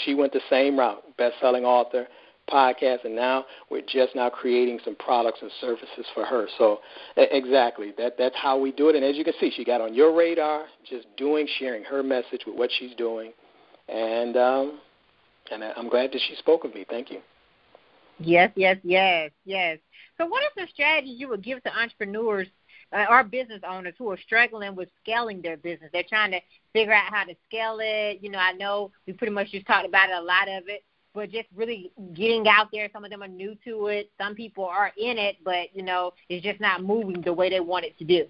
she went the same route, best-selling author, podcast, and now we're just now creating some products and services for her. So exactly, that's how we do it. And as you can see, she got on your radar, just sharing her message with what she's doing. And I'm glad that she spoke with me. Thank you. Yes. So what are some strategies you would give to entrepreneurs or business owners who are struggling with scaling their business? They're trying to figure out how to scale it. I know we pretty much just talked about it, a lot of it, but just really getting out there. Some of them are new to it. Some people are in it, but, it's just not moving the way they want it to do.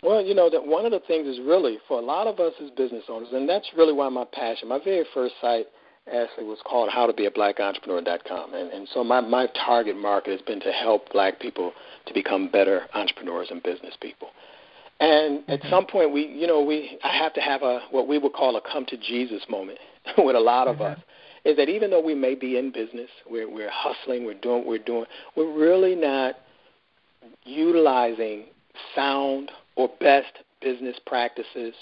Well, that one of the things is really for a lot of us as business owners, and that's really why my passion, my very first site actually was called howtobeablackentrepreneur.com. And so my target market has been to help black people to become better entrepreneurs and business people. And at some point, I have to have what we would call a come to Jesus moment with a lot of us. Is that even though we may be in business, we're hustling, we're really not utilizing sound or best business practices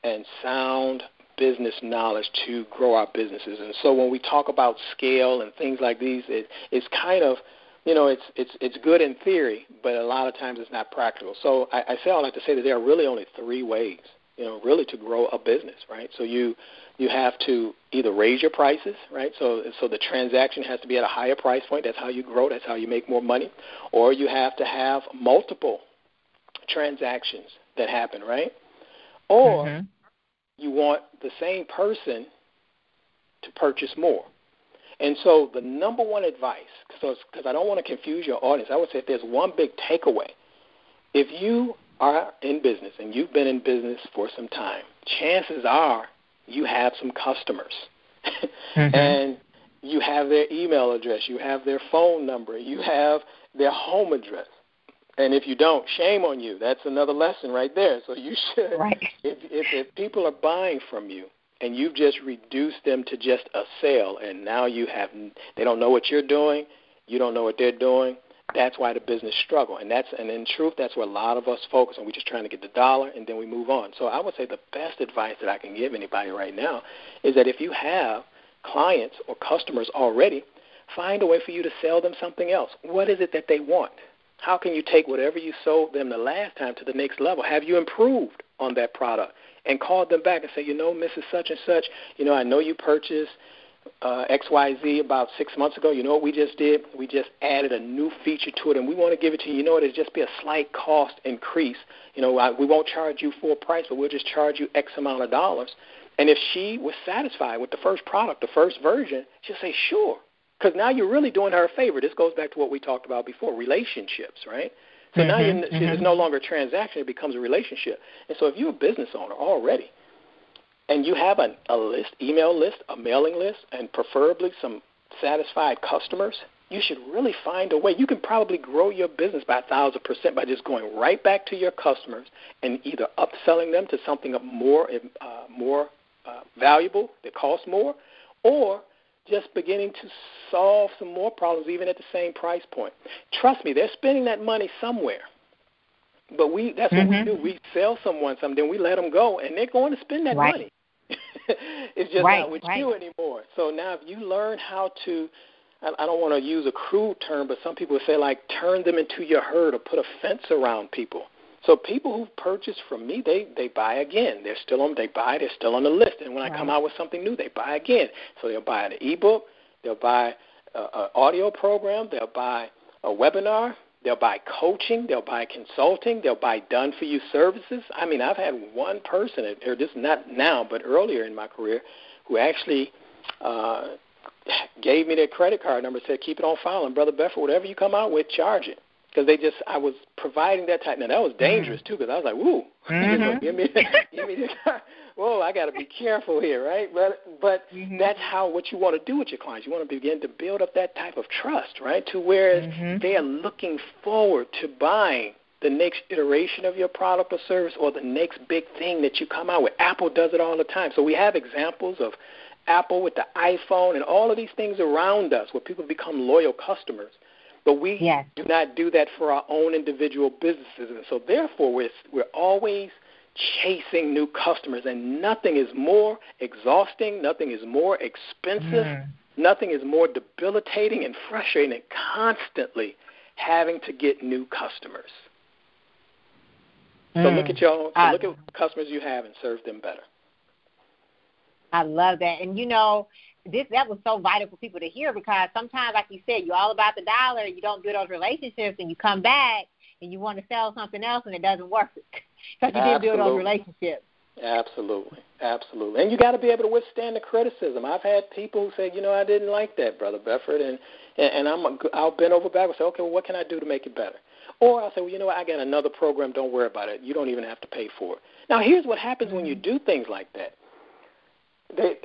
and sound business knowledge to grow our businesses. And so when we talk about scale and things like these, it's kind of, it's good in theory, but a lot of times it's not practical. So I say all that to say that there are really only three ways, really to grow a business, right? So you have to either raise your prices, right? So the transaction has to be at a higher price point. That's how you grow. That's how you make more money. Or you have to have multiple transactions that happen, right? Or you want the same person to purchase more. And so the number one advice, because I don't want to confuse your audience, I would say if there's one big takeaway, if you are in business and you've been in business for some time, chances are you have some customers. And you have their email address, you have their phone number, you have their home address. And if you don't, shame on you. That's another lesson right there. So you should, if people are buying from you and you've just reduced them to just a sale and now they don't know what you're doing, you don't know what they're doing, that's why the business struggle. And in truth, that's where a lot of us focus on. We're just trying to get the dollar and then we move on. So I would say the best advice that I can give anybody right now is that if you have clients or customers already, find a way for you to sell them something else. What is it that they want? How can you take whatever you sold them the last time to the next level? Have you improved on that product? And call them back and say, Mrs. Such and Such, I know you purchased XYZ about 6 months ago. You know what we just did? We just added a new feature to it, and we want to give it to you. It'll just be a slight cost increase. We won't charge you full price, but we'll just charge you X amount of dollars. And if she was satisfied with the first product, the first version, she'll say, sure. Because now you're really doing her a favor. This goes back to what we talked about before, relationships, right? So now it's no longer a transaction. It becomes a relationship. And so if you're a business owner already and you have a list, email list, a mailing list, and preferably some satisfied customers, you should really find a way. You can probably grow your business by 1,000% by just going right back to your customers and either upselling them to something more valuable that costs more, or just beginning to solve some more problems even at the same price point. Trust me, they're spending that money somewhere. But that's what we do. We sell someone something, then we let them go, and they're going to spend that money. It's just not with you anymore. So now if you learn how to, I don't want to use a crude term, but some people say turn them into your herd or put a fence around people. So people who purchase from me, they buy again. They're still on the list. And when I come out with something new, they buy again. So they'll buy an ebook, they'll buy an audio program, they'll buy a webinar, they'll buy coaching, they'll buy consulting, they'll buy done-for-you services. I mean, I've had one person, or this not now, but earlier in my career, who actually gave me their credit card number, said, keep it on file, and Brother Bedford, whatever you come out with, charge it. Because I was providing that type. Now, that was dangerous, too, because I was like, woo, give me the card. whoa, I got to be careful here, right? But that's what you want to do with your clients. You want to begin to build up that type of trust, right, to where they are looking forward to buying the next iteration of your product or service or the next big thing that you come out with. Apple does it all the time. So we have examples of Apple with the iPhone and all of these things around us where people become loyal customers. But we do not do that for our own individual businesses. And so therefore we're always chasing new customers, and nothing is more exhausting, nothing is more expensive, nothing is more debilitating and frustrating than constantly having to get new customers. So look at look at customers you have and serve them better. I love that. And, that was so vital for people to hear, because sometimes, like you said, you're all about the dollar, you don't build those relationships, and you come back and you want to sell something else and it doesn't work because you didn't build those relationships. Absolutely. And you got to be able to withstand the criticism. I've had people who say, I didn't like that, Brother Bedford, and I'll bend over backwards and say, okay, well, what can I do to make it better? Or I'll say, well, I got another program, don't worry about it. You don't even have to pay for it. Now, here's what happens when you do things like that.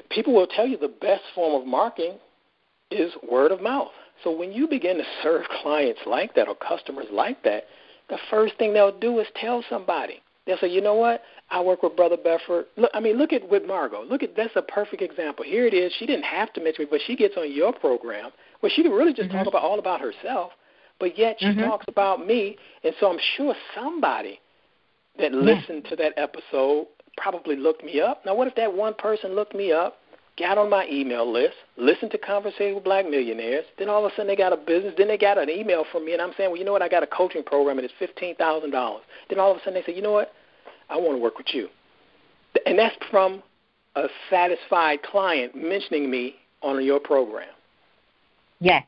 People will tell you the best form of marketing is word of mouth. So when you begin to serve clients like that or customers like that, the first thing they'll do is tell somebody. They'll say, you know what, I work with Brother Bedford. Look at with Margot. That's a perfect example. Here it is. She didn't have to mention me, but she gets on your program where she can really just talk about all about herself, but yet she talks about me. And so I'm sure somebody that listened to that episode probably looked me up. Now, what if that one person looked me up, got on my email list, listened to Conversating with Black Millionaires, then all of a sudden they got a business, then they got an email from me, and I'm saying, well, you know what, I got a coaching program, and it's $15,000. Then all of a sudden they say, you know what, I want to work with you. And that's from a satisfied client mentioning me on your program. Yes.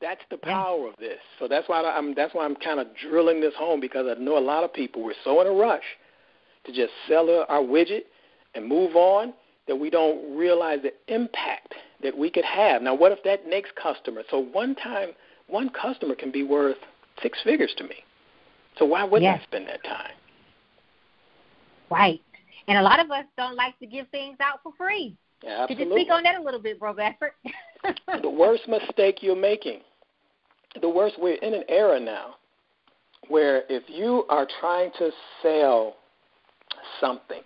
That's the power of this. So that's why I'm kind of drilling this home, because I know a lot of people, we're so in a rush to just sell our widget and move on that we don't realize the impact that we could have. Now, what if that next customer, so one customer can be worth 6 figures to me. So why wouldn't I spend that time? Right. And a lot of us don't like to give things out for free. Yeah, absolutely. Could you speak on that a little bit, Bro Bedford? The worst mistake you're making, we're in an era now where if you are trying to sell something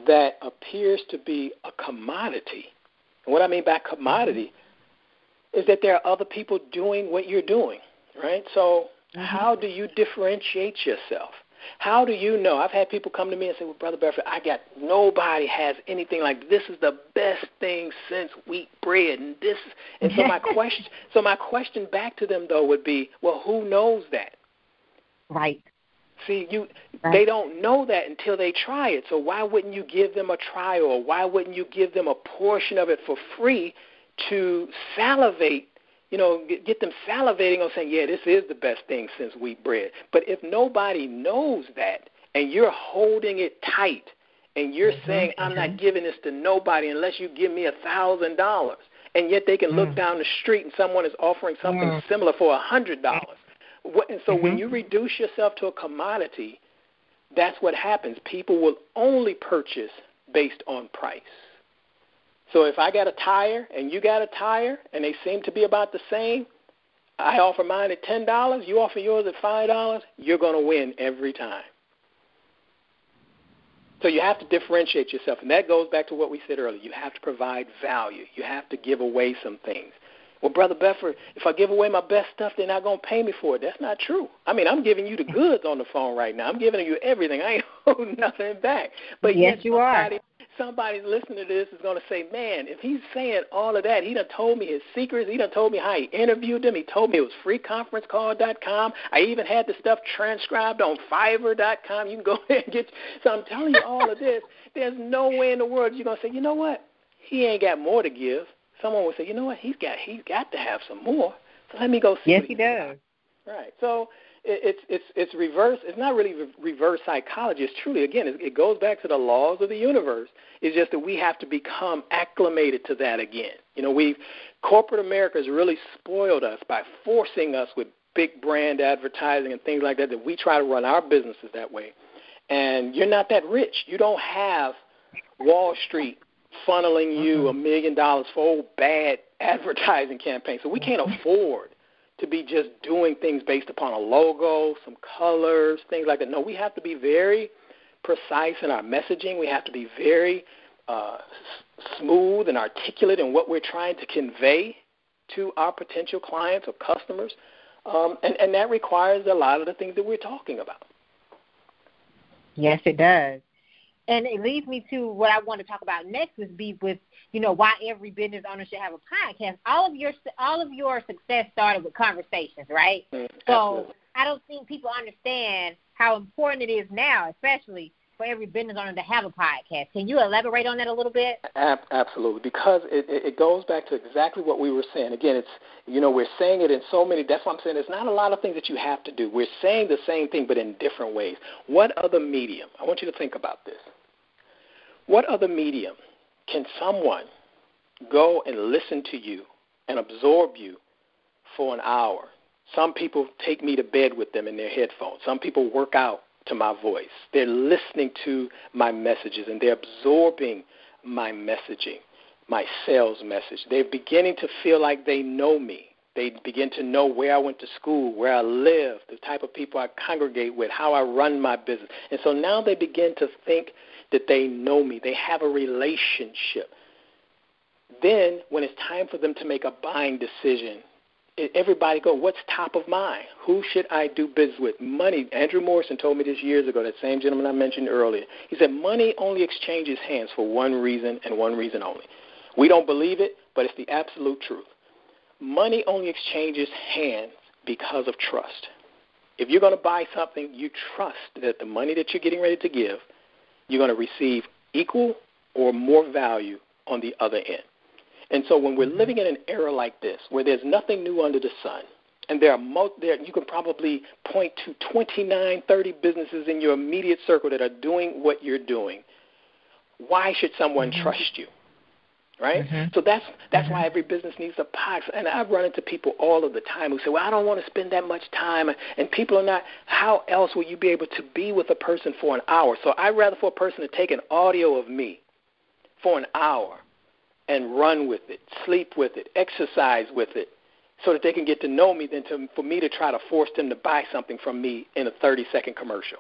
that appears to be a commodity, and what I mean by commodity is that there are other people doing what you're doing, right? So how do you differentiate yourself? How do you know? I've had people come to me and say, well, Brother Bedford, nobody has anything like this. Is the best thing since wheat bread. And so my question back to them, though, would be, well, who knows that? Right. See, they don't know that until they try it. So why wouldn't you give them a trial, or why wouldn't you give them a portion of it for free to salivate, get them salivating on saying, yeah, this is the best thing since wheat bread. But if nobody knows that and you're holding it tight and you're saying, I'm not giving this to nobody unless you give me $1,000, and yet they can look down the street and someone is offering something similar for $100. And so when you reduce yourself to a commodity, that's what happens. People will only purchase based on price. So if I got a tire and you got a tire and they seem to be about the same, I offer mine at $10, you offer yours at $5, you're going to win every time. So you have to differentiate yourself, and that goes back to what we said earlier. You have to provide value. You have to give away some things. Well, Brother Bedford, if I give away my best stuff, they're not going to pay me for it. That's not true. I'm giving you the goods on the phone right now. I'm giving you everything. I ain't holding nothing back. But yes, you are. Somebody listening to this is going to say, man, if he's saying all of that, he done told me his secrets. He done told me how he interviewed them. He told me it was freeconferencecall.com. I even had the stuff transcribed on Fiverr.com. You can go there and get. So I'm telling you all of this. There's no way in the world you're going to say, you know what? He ain't got more to give. Someone would say, you know what? He's got to have some more. So let me go see. Yes, he does. Right. So it's reverse. It's not really reverse psychology. It's truly, again, it goes back to the laws of the universe. It's just that we have to become acclimated to that again. Corporate America has really spoiled us by forcing us with big brand advertising and things like that we try to run our businesses that way. And you're not that rich. You don't have Wall Street funneling you $1 million for old bad advertising campaigns. So we can't afford to be just doing things based upon a logo, some colors, things like that. No, we have to be very precise in our messaging. We have to be very smooth and articulate in what we're trying to convey to our potential clients or customers. And that requires a lot of the things that we're talking about. Yes, it does. And it leads me to what I want to talk about next, with why every business owner should have a podcast. All of your success started with conversations, right? So I don't think people understand how important it is now, especially for every business owner to have a podcast. Can you elaborate on that a little bit? Absolutely, because it goes back to exactly what we were saying. Again, we're saying it in so many. That's what I'm saying. There's not a lot of things that you have to do. We're saying the same thing, but in different ways. What other medium? I want you to think about this. What other medium can someone go and listen to you and absorb you for an hour? Some people take me to bed with them in their headphones. Some people work out to my voice. They're listening to my messages, and they're absorbing my messaging, my sales message. They're beginning to feel like they know me. They begin to know where I went to school, where I live, the type of people I congregate with, how I run my business. And so now they begin to think that they know me. They have a relationship. Then when it's time for them to make a buying decision, everybody go, what's top of mind? Who should I do business with? Money. Andrew Morrison told me this years ago, that same gentleman I mentioned earlier. He said money only exchanges hands for one reason and one reason only. We don't believe it, but it's the absolute truth. Money only exchanges hands because of trust. If you're going to buy something, you trust that the money that you're getting ready to give, you're going to receive equal or more value on the other end. And so when we're living in an era like this, where there's nothing new under the sun, and you can probably point to 29, 30 businesses in your immediate circle that are doing what you're doing, why should someone trust you? Right? So that's why every business needs a podcast. And I've run into people all of the time who say, well, I don't want to spend that much time. And people are not, how else will you be able to be with a person for an hour? So I'd rather for a person to take an audio of me for an hour and run with it, sleep with it, exercise with it, so that they can get to know me than for me to try to force them to buy something from me in a 30-second commercial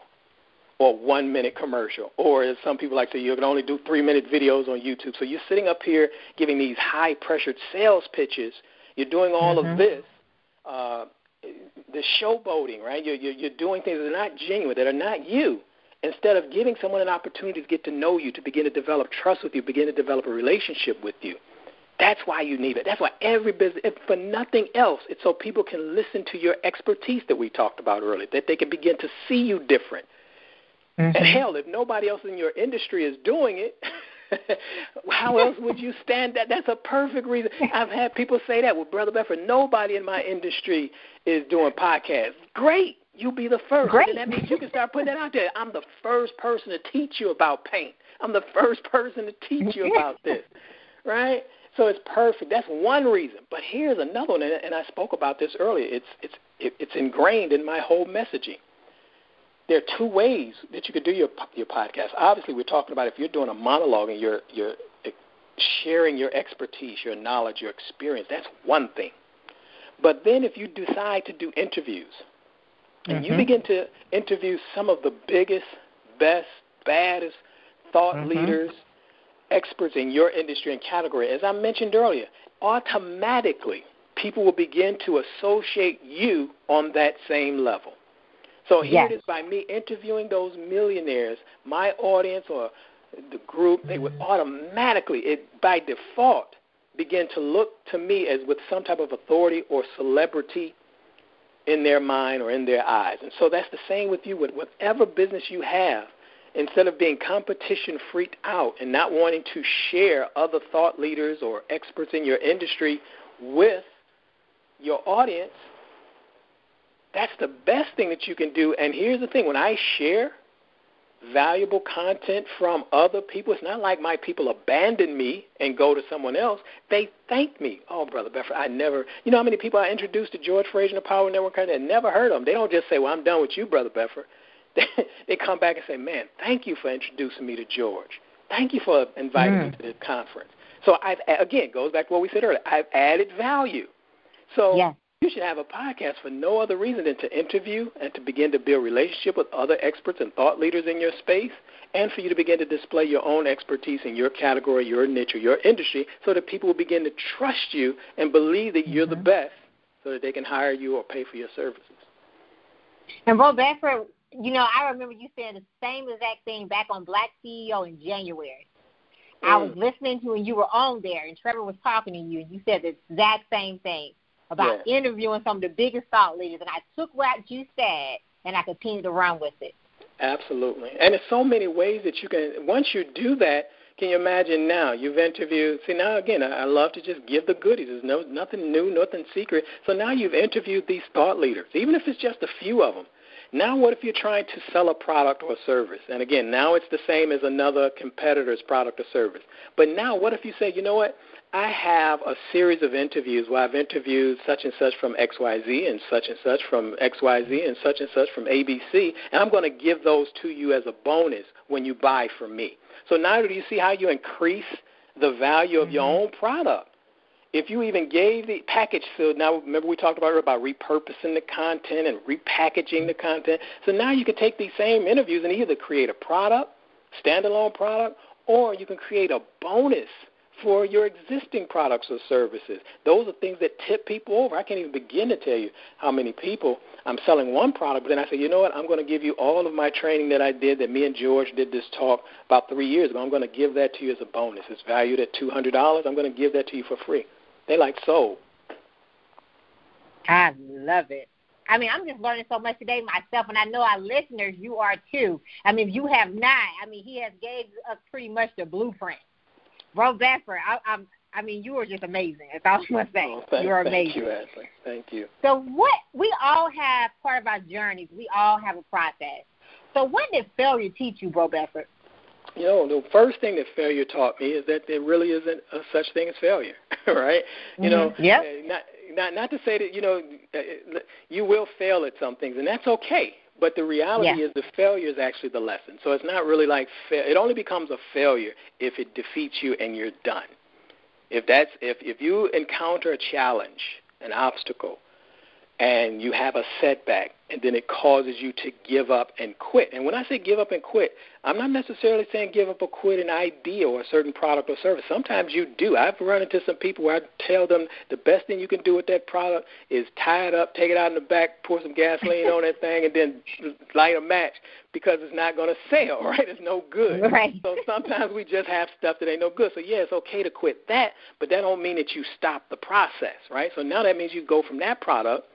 or 1-minute commercial. Or as some people like to say, you can only do 3-minute videos on YouTube. So you're sitting up here giving these high-pressured sales pitches. You're doing all of this, the showboating, right? You're doing things that are not genuine, that are not you, instead of giving someone an opportunity to get to know you, to begin to develop trust with you, begin to develop a relationship with you. That's why you need it. That's why every business, if for nothing else, it's so people can listen to your expertise that we talked about earlier, that they can begin to see you different. And hell, if nobody else in your industry is doing it, how else would you stand that? That's a perfect reason. I've had people say that. Well, Brother Bedford, nobody in my industry is doing podcasts. Great. You be the first. Great. And that means you can start putting that out there. I'm the first person to teach you about paint. I'm the first person to teach you about this, right? So it's perfect. That's one reason. But here's another one, and I spoke about this earlier. It's ingrained in my whole messaging. There are two ways that you could do your podcast. Obviously, we're talking about if you're doing a monologue and you're sharing your expertise, your knowledge, your experience, that's one thing. But then if you decide to do interviews, and you begin to interview some of the biggest, best, baddest thought leaders, experts in your industry and category, as I mentioned earlier, automatically people will begin to associate you on that same level. So here it is, by me interviewing those millionaires, my audience or the group, they would automatically, by default, begin to look to me as with some type of authority or celebrity in their mind or in their eyes. And so that's the same with you. With whatever business you have, instead of being competition freaked out and not wanting to share other thought leaders or experts in your industry with your audience, that's the best thing that you can do. And here's the thing. When I share valuable content from other people, it's not like my people abandon me and go to someone else. They thank me. Oh, Brother Bedford, you know how many people I introduced to George Frazier and the Power Network? I never heard of them. They don't just say, well, I'm done with you, Brother Bedford. They come back and say, man, thank you for introducing me to George. Thank you for inviting me to this conference. So, again, it goes back to what we said earlier. I've added value. So you should have a podcast for no other reason than to interview and to begin to build relationship with other experts and thought leaders in your space, and for you to begin to display your own expertise in your category, your niche, or your industry, so that people will begin to trust you and believe that you're the best, so that they can hire you or pay for your services. And Bro Bedford, I remember you saying the same exact thing back on Black CEO in January. I was listening to you, and you were on there, and Trevor was talking to you, and you said the exact same thing about interviewing some of the biggest thought leaders. And I took what you said, and I continued to run with it. Absolutely. And there's so many ways that you can, once you do that, can you imagine now you've interviewed, see now again, I love to just give the goodies. There's nothing new, nothing secret. So now you've interviewed these thought leaders, even if it's just a few of them. Now what if you're trying to sell a product or a service? And again, now it's the same as another competitor's product or service. But now what if you say, you know what, I have a series of interviews where I've interviewed such and such from XYZ and such from XYZ and such from ABC, and I'm going to give those to you as a bonus when you buy from me. So now do you see how you increase the value of your own product? If you even gave the package, so now remember we talked about repurposing the content and repackaging the content. So now you can take these same interviews and either create a product, standalone product, or you can create a bonus for your existing products or services. Those are things that tip people over. I can't even begin to tell you how many people I'm selling one product, but then I say, you know what, I'm going to give you all of my training that I did, that me and George did this talk about 3 years ago. I'm going to give that to you as a bonus. It's valued at $200. I'm going to give that to you for free. They like sold. I love it. I mean, I'm just learning so much today myself, and I know our listeners, you are too. I mean, if you have not, he has gave us pretty much the blueprint. Bro Bedford, I mean, you are just amazing. That's all I want to say. You're amazing. Thank you, Ashley. Thank you. So we all have part of our journeys. We all have a process. So what did failure teach you, Bro Bedford? The first thing that failure taught me is that there really isn't a such thing as failure, right? Not to say that, you will fail at some things, and that's okay. But the reality is the failure is actually the lesson. So it's not really like it only becomes a failure if it defeats you and you're done. If you encounter a challenge, an obstacle, and you have a setback, and then it causes you to give up and quit. And when I say give up and quit, I'm not necessarily saying give up or quit an idea or a certain product or service. Sometimes you do. I've run into some people where I tell them the best thing you can do with that product is tie it up, take it out in the back, pour some gasoline on that thing, and then light a match, because it's not going to sell, right? It's no good. Right. So sometimes we just have stuff that ain't no good. So, it's okay to quit that, but that don't mean that you stop the process, right? So now that means you go from that product,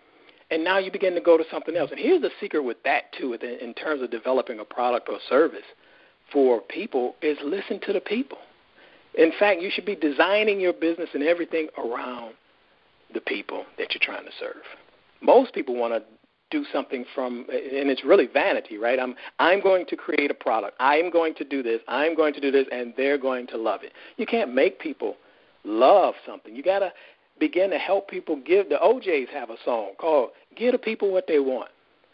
and now you begin to go to something else. And here's the secret with that, too, in terms of developing a product or service for people, is listen to the people. In fact, you should be designing your business and everything around the people that you're trying to serve. Most people want to do something and it's really vanity, right? I'm going to create a product. I'm going to do this. I'm going to do this, and they're going to love it. You can't make people love something. You got to begin to help people give. The OJs have a song called Give the People What They Want.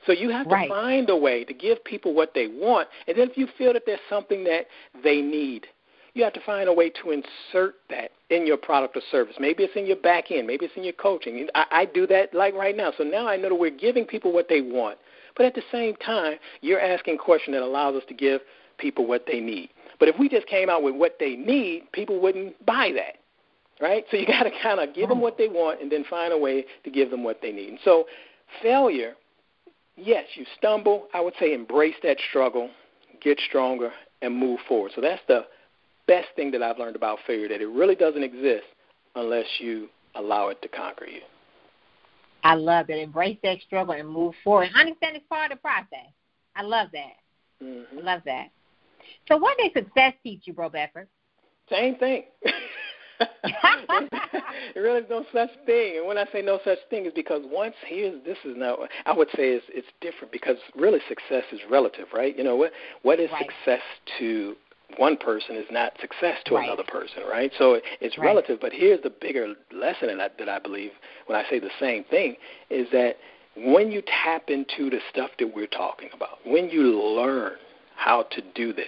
So you have to find a way to give people what they want, and then if you feel that there's something that they need, you have to find a way to insert that in your product or service. Maybe it's in your back end. Maybe it's in your coaching. I do that like right now. So now I know that we're giving people what they want, but at the same time, you're asking a question that allows us to give people what they need. But if we just came out with what they need, people wouldn't buy that. Right? So you got to kind of give them what they want and then find a way to give them what they need. And so failure, yes, you stumble. I would say embrace that struggle, get stronger, and move forward. So that's the best thing that I've learned about failure, that it really doesn't exist unless you allow it to conquer you. I love that. Embrace that struggle and move forward. Understand it's part of the process. I love that. I love that. So what did success teach you, Bro Bedford? Same thing. There really is no such thing. And when I say no such thing, is because I would say it's different, because really success is relative, right? What is success to one person is not success to another person, right? So it's relative. But here's the bigger lesson that I believe when I say the same thing, is that when you tap into the stuff that we're talking about, when you learn how to do this,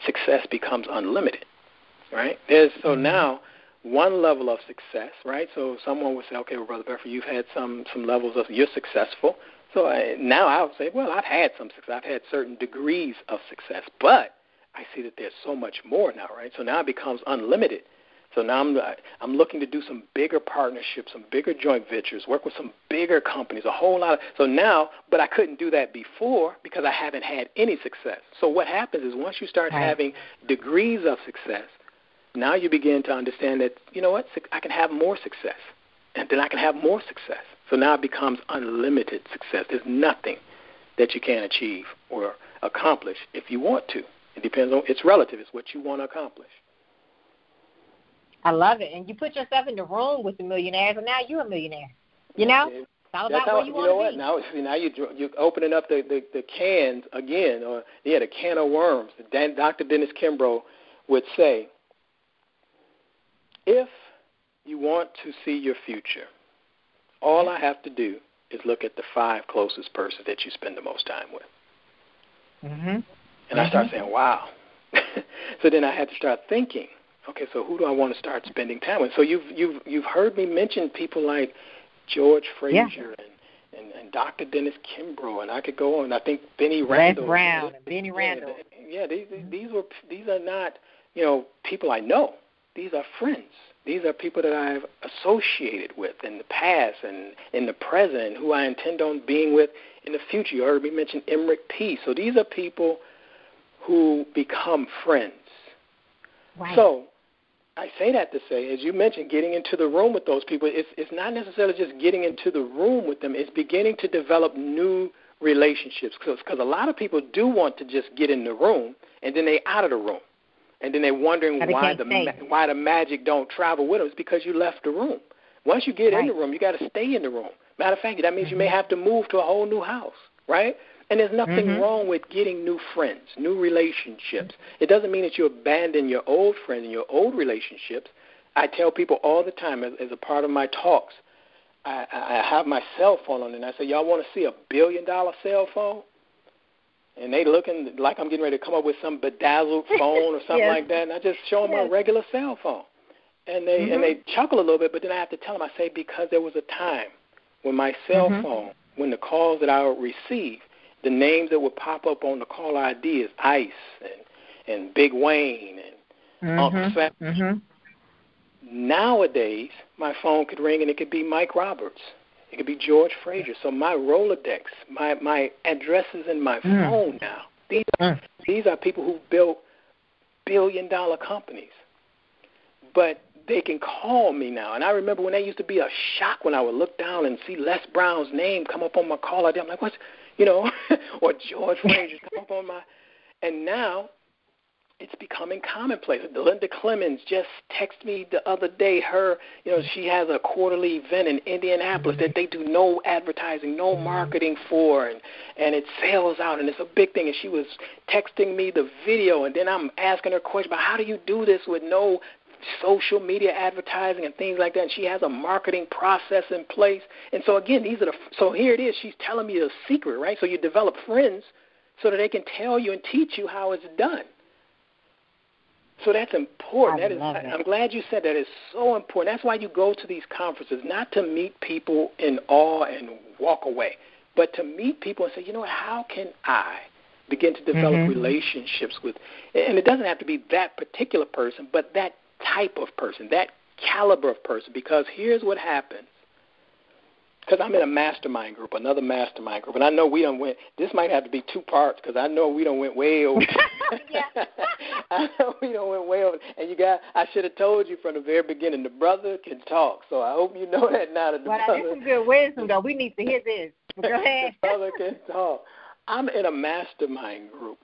success becomes unlimited, right? So now one level of success, right? So someone would say, okay, well, Brother Bedford, you've had some levels of, you're successful. So now I would say, well, I've had some success. I've had certain degrees of success, but I see that there's so much more now, right? So now it becomes unlimited. So now I'm looking to do some bigger partnerships, some bigger joint ventures, work with some bigger companies, a whole lot of. So now, but I couldn't do that before because I haven't had any success. So what happens is once you start having degrees of success, now you begin to understand that, you know what, I can have more success, and then I can have more success. So now it becomes unlimited success. There's nothing that you can't achieve or accomplish if you want to. It depends on, it's relative. It's what you want to accomplish. I love it. And you put yourself in the room with the millionaires, and now you're a millionaire. You know? It's all about where you want to be. Now you're opening up the cans again, or the can of worms. Dr. Dennis Kimbrough would say, if you want to see your future, all I have to do is look at the 5 closest persons that you spend the most time with. And I start saying, wow. So then I had to start thinking, okay, so who do I want to start spending time with? So you've heard me mention people like George Frazier and Dr. Dennis Kimbrough, and I could go on. I think Benny Randall. Les Brown and Benny Randall. Yeah, these are not, people I know. These are friends. These are people that I've associated with in the past and in the present, who I intend on being with in the future. You heard me mention Emmerich P. So these are people who become friends. Right. So I say that to say, as you mentioned, getting into the room with those people, it's not necessarily just getting into the room with them. It's beginning to develop new relationships, because a lot of people do want to just get in the room, and then they out of the room. And then they're wondering why the magic don't travel with them. It's because you left the room. Once you get in the room, you got to stay in the room. Matter of fact, that means you may have to move to a whole new house, right? And there's nothing wrong with getting new friends, new relationships. It doesn't mean that you abandon your old friends and your old relationships. I tell people all the time as a part of my talks, I have my cell phone on, and I say, y'all want to see a $1 billion cell phone? And they looking like I'm getting ready to come up with some bedazzled phone or something like that, and I just show them a regular cell phone. And they chuckle a little bit, but then I have to tell them, I say, because there was a time when my cell phone, when the calls that I would receive, the names that would pop up on the call ID is Ice and Big Wayne and Uncle Sam. Nowadays, my phone could ring and it could be Mike Roberts. It could be George Frazier. So my Rolodex, my addresses in my phone now, these are people who built billion-dollar companies. But they can call me now. And I remember when that used to be a shock when I would look down and see Les Brown's name come up on my call ID. I'm like, what's, or George Frazier come up on my, and now it's becoming commonplace. Linda Clemens just texted me the other day. She has a quarterly event in Indianapolis that they do no advertising, no marketing for, and it sells out, and it's a big thing. And she was texting me the video, and then I'm asking her questions about how do you do this with no social media advertising and things like that. And she has a marketing process in place. And so, again, so here it is. She's telling me a secret, right? So you develop friends so that they can tell you and teach you how it's done. So that's important. I'm glad you said that. It's so important. That's why you go to these conferences, not to meet people in awe and walk away, but to meet people and say, how can I begin to develop relationships with, and it doesn't have to be that particular person, but that type of person, that caliber of person, because here's what happens. Because I'm in a mastermind group, another mastermind group, and I know we done went, this might have to be 2 parts because I know we done went way over. I know we done went way over. And I should have told you from the very beginning, the brother can talk, so I hope you know that now. That that's some good wisdom, though. We need to hear this. Go ahead. The brother can talk. I'm in a mastermind group,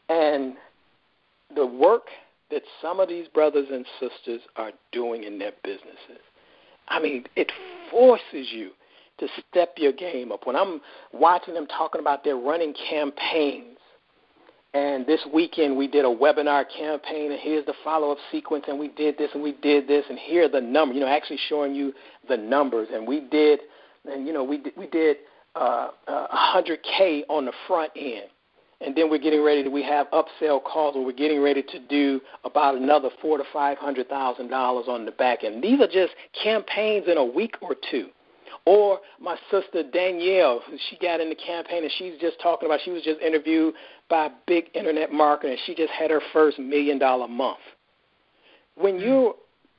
and the work that some of these brothers and sisters are doing in their businesses, I mean, it forces you to step your game up. When I'm watching them talking about their running campaigns, and this weekend we did a webinar campaign, and here's the follow-up sequence, and we did this, and here are the numbers, actually showing you the numbers. And we did 100K on the front end. And then we're getting ready we have upsell calls where we're getting ready to do about another $400,000 to $500,000 on the back end. These are just campaigns in a week or two. Or my sister Danielle, she got in the campaign and she's just talking about, she was just interviewed by a big internet marketer and she just had her first $1 million month. When you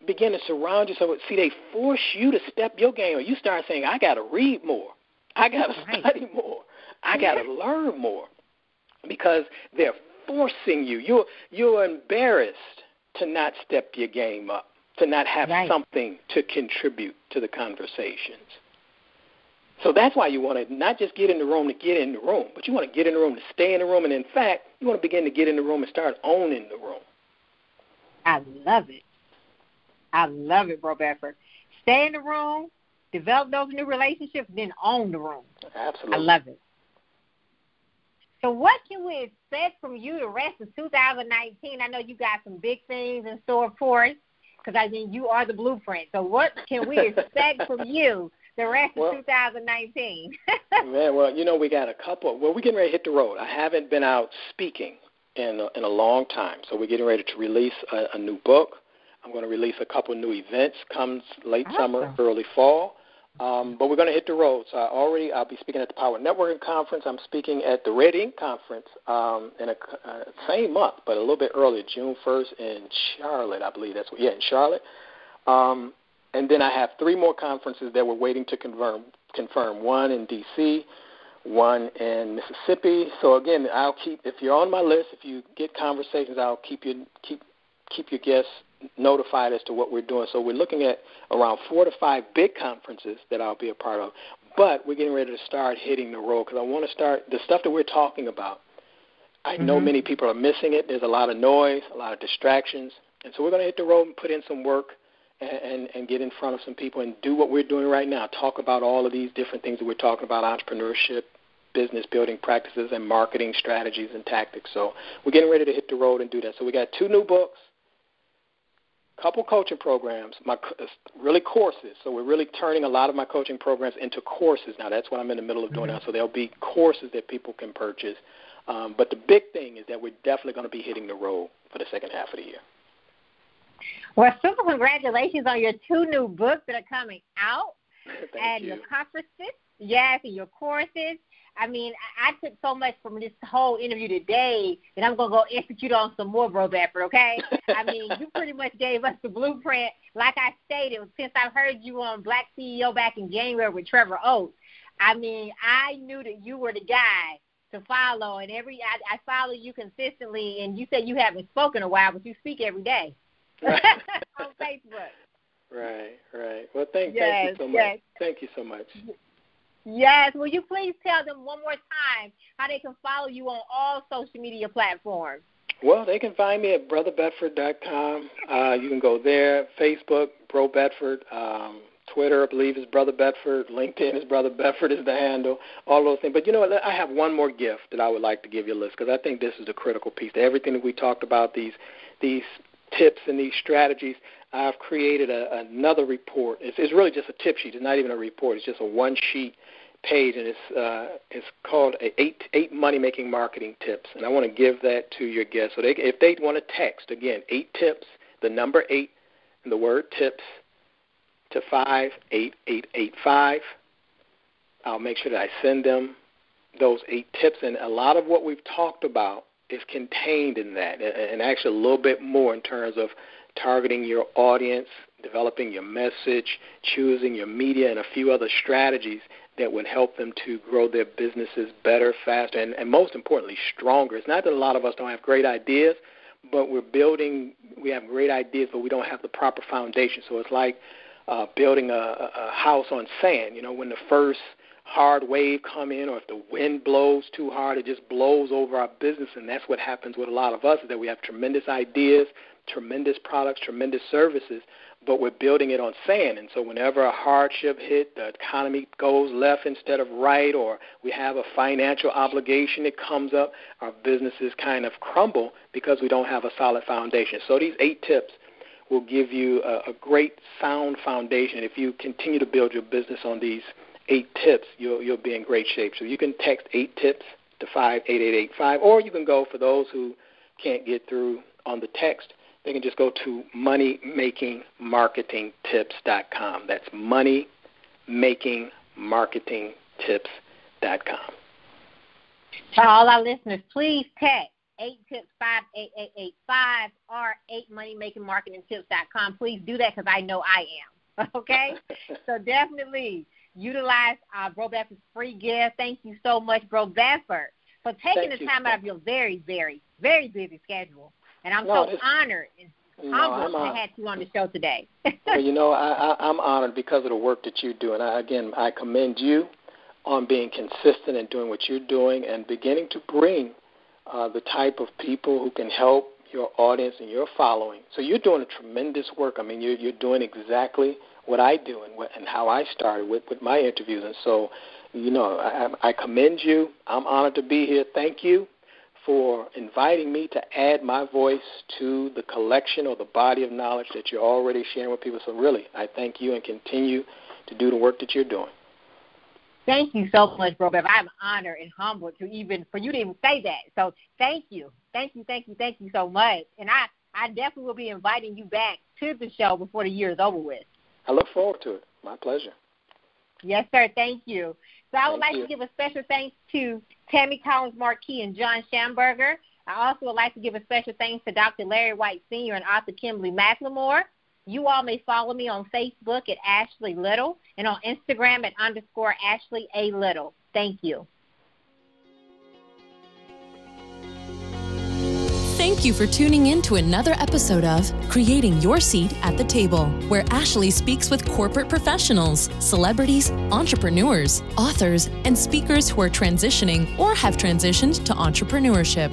begin to surround yourself with, see, they force you to step your game, or you start saying, I got to read more. I got to study more. I got to learn more, because they're forcing you. You're embarrassed to not step your game up, to not have something to contribute to the conversations. So that's why you want to not just get in the room to get in the room, but you want to get in the room to stay in the room. And, in fact, you want to begin to get in the room and start owning the room. I love it. I love it, Bro Bedford. Stay in the room, develop those new relationships, then own the room. Absolutely. I love it. So what can we expect from you the rest of 2019? I know you got some big things in store for us, because I mean you are the blueprint. So what can we expect from you the rest of 2019? Man, well, we got a couple. Well, we're getting ready to hit the road. I haven't been out speaking in a long time, so we're getting ready to release a new book. I'm going to release a couple new events comes late summer, early fall. But we're going to hit the road. So I'll be speaking at the Power Networking Conference. I'm speaking at the Red Ink Conference in a same month, but a little bit earlier, June 1st in Charlotte, I believe in Charlotte. And then I have 3 more conferences that we're waiting to confirm. One in D.C., one in Mississippi. So again, if you're on my list, if you get conversations, I'll keep your guests notified as to what we're doing. So we're looking at around 4 to 5 big conferences that I'll be a part of. But we're getting ready to start hitting the road, because I want to start the stuff that we're talking about. I know many people are missing it. There's a lot of noise, a lot of distractions. And so we're going to hit the road and put in some work and get in front of some people and do what we're doing right now, talk about all of these different things that we're talking about, entrepreneurship, business building practices, and marketing strategies and tactics. So we're getting ready to hit the road and do that. So we got 2 new books, couple coaching programs, really courses. So we're really turning a lot of my coaching programs into courses now. That's what I'm in the middle of doing now. So there'll be courses that people can purchase. But the big thing is that we're definitely going to be hitting the road for the second half of the year. Well, super congratulations on your 2 new books that are coming out. Thank you. Your conferences, and your courses. I mean, I took so much from this whole interview today that I'm going to go execute on some more, Bro Bedford, okay? I mean, you pretty much gave us the blueprint. Like I stated, since I heard you on Black CEO back in January with Trevor Oates, I mean, I knew that you were the guy to follow, and I follow you consistently, and you said you haven't spoken a while, but you speak every day on Facebook. Right. Well, thank you so much. Yes. Thank you so much. Yes. Will you please tell them one more time how they can follow you on all social media platforms? Well, they can find me at brotherbedford.com. You can go there. Facebook, Bro Bedford. Twitter, I believe, is Brother Bedford. LinkedIn is Brother Bedford is the handle. All those things. But you know what? I have one more gift that I would like to give you, Liz, because I think this is the critical piece to everything that we talked about, these tips and these strategies. I've created another report. It's really just a tip sheet. It's not even a report. It's just a one-sheet page, and it's called 8 money-making marketing tips. And I want to give that to your guests. So if they want to text, again, 8 tips, the number 8, and the word tips, to 58885, I'll make sure that I send them those 8 tips. And a lot of what we've talked about is contained in that, and actually a little bit more in terms of targeting your audience, developing your message, choosing your media, and a few other strategies that would help them to grow their businesses better, faster, and most importantly, stronger. It's not that a lot of us don't have great ideas, but we have great ideas, but we don't have the proper foundation. So it's like building a house on sand. You know, when the first hard wave come in, or if the wind blows too hard, it just blows over our business, and that's what happens with a lot of us, is that we have tremendous ideas, tremendous products, tremendous services, but we're building it on sand. And so whenever a hardship hit, the economy goes left instead of right, or we have a financial obligation that comes up, our businesses kind of crumble because we don't have a solid foundation. So these 8 tips will give you a great sound foundation. If you continue to build your business on these 8 tips, you'll be in great shape. So you can text 8 tips to 58885. Or you can go, for those who can't get through on the text, they can just go to moneymakingmarketingtips.com. That's moneymakingmarketingtips.com. To all our listeners, please text 8tips58885 or 8moneymakingmarketingtips.com. Please do that because I know I am. Okay? So definitely utilize Bro Bedford's free gift. Thank you so much, Bro Bedford, for taking the time out of your very, very, very busy schedule. And I'm so honored and humbled to have you on the show today. Well, I'm honored because of the work that you do. And I commend you on being consistent and doing what you're doing and beginning to bring the type of people who can help your audience and your following. So you're doing a tremendous work. I mean, you're doing exactly what I do and how I started with my interviews. And so, I commend you. I'm honored to be here. Thank you for inviting me to add my voice to the collection or the body of knowledge that you're already sharing with people. So really, I thank you and continue to do the work that you're doing. Thank you so much, Bro Bev. I'm honored and humbled for you to even say that. So thank you. Thank you so much. And I definitely will be inviting you back to the show before the year is over with. I look forward to it. My pleasure. Yes, sir. Thank you. So I would like to give a special thanks to Tammy Collins-Marquis and John Schamberger. I also would like to give a special thanks to Dr. Larry White Sr. and author Kimberly McLemore. You all may follow me on Facebook at Ashley Little and on Instagram at _Ashley A. Little. Thank you. Thank you for tuning in to another episode of Creating Your Seat at the Table, where Ashley speaks with corporate professionals, celebrities, entrepreneurs, authors, and speakers who are transitioning or have transitioned to entrepreneurship.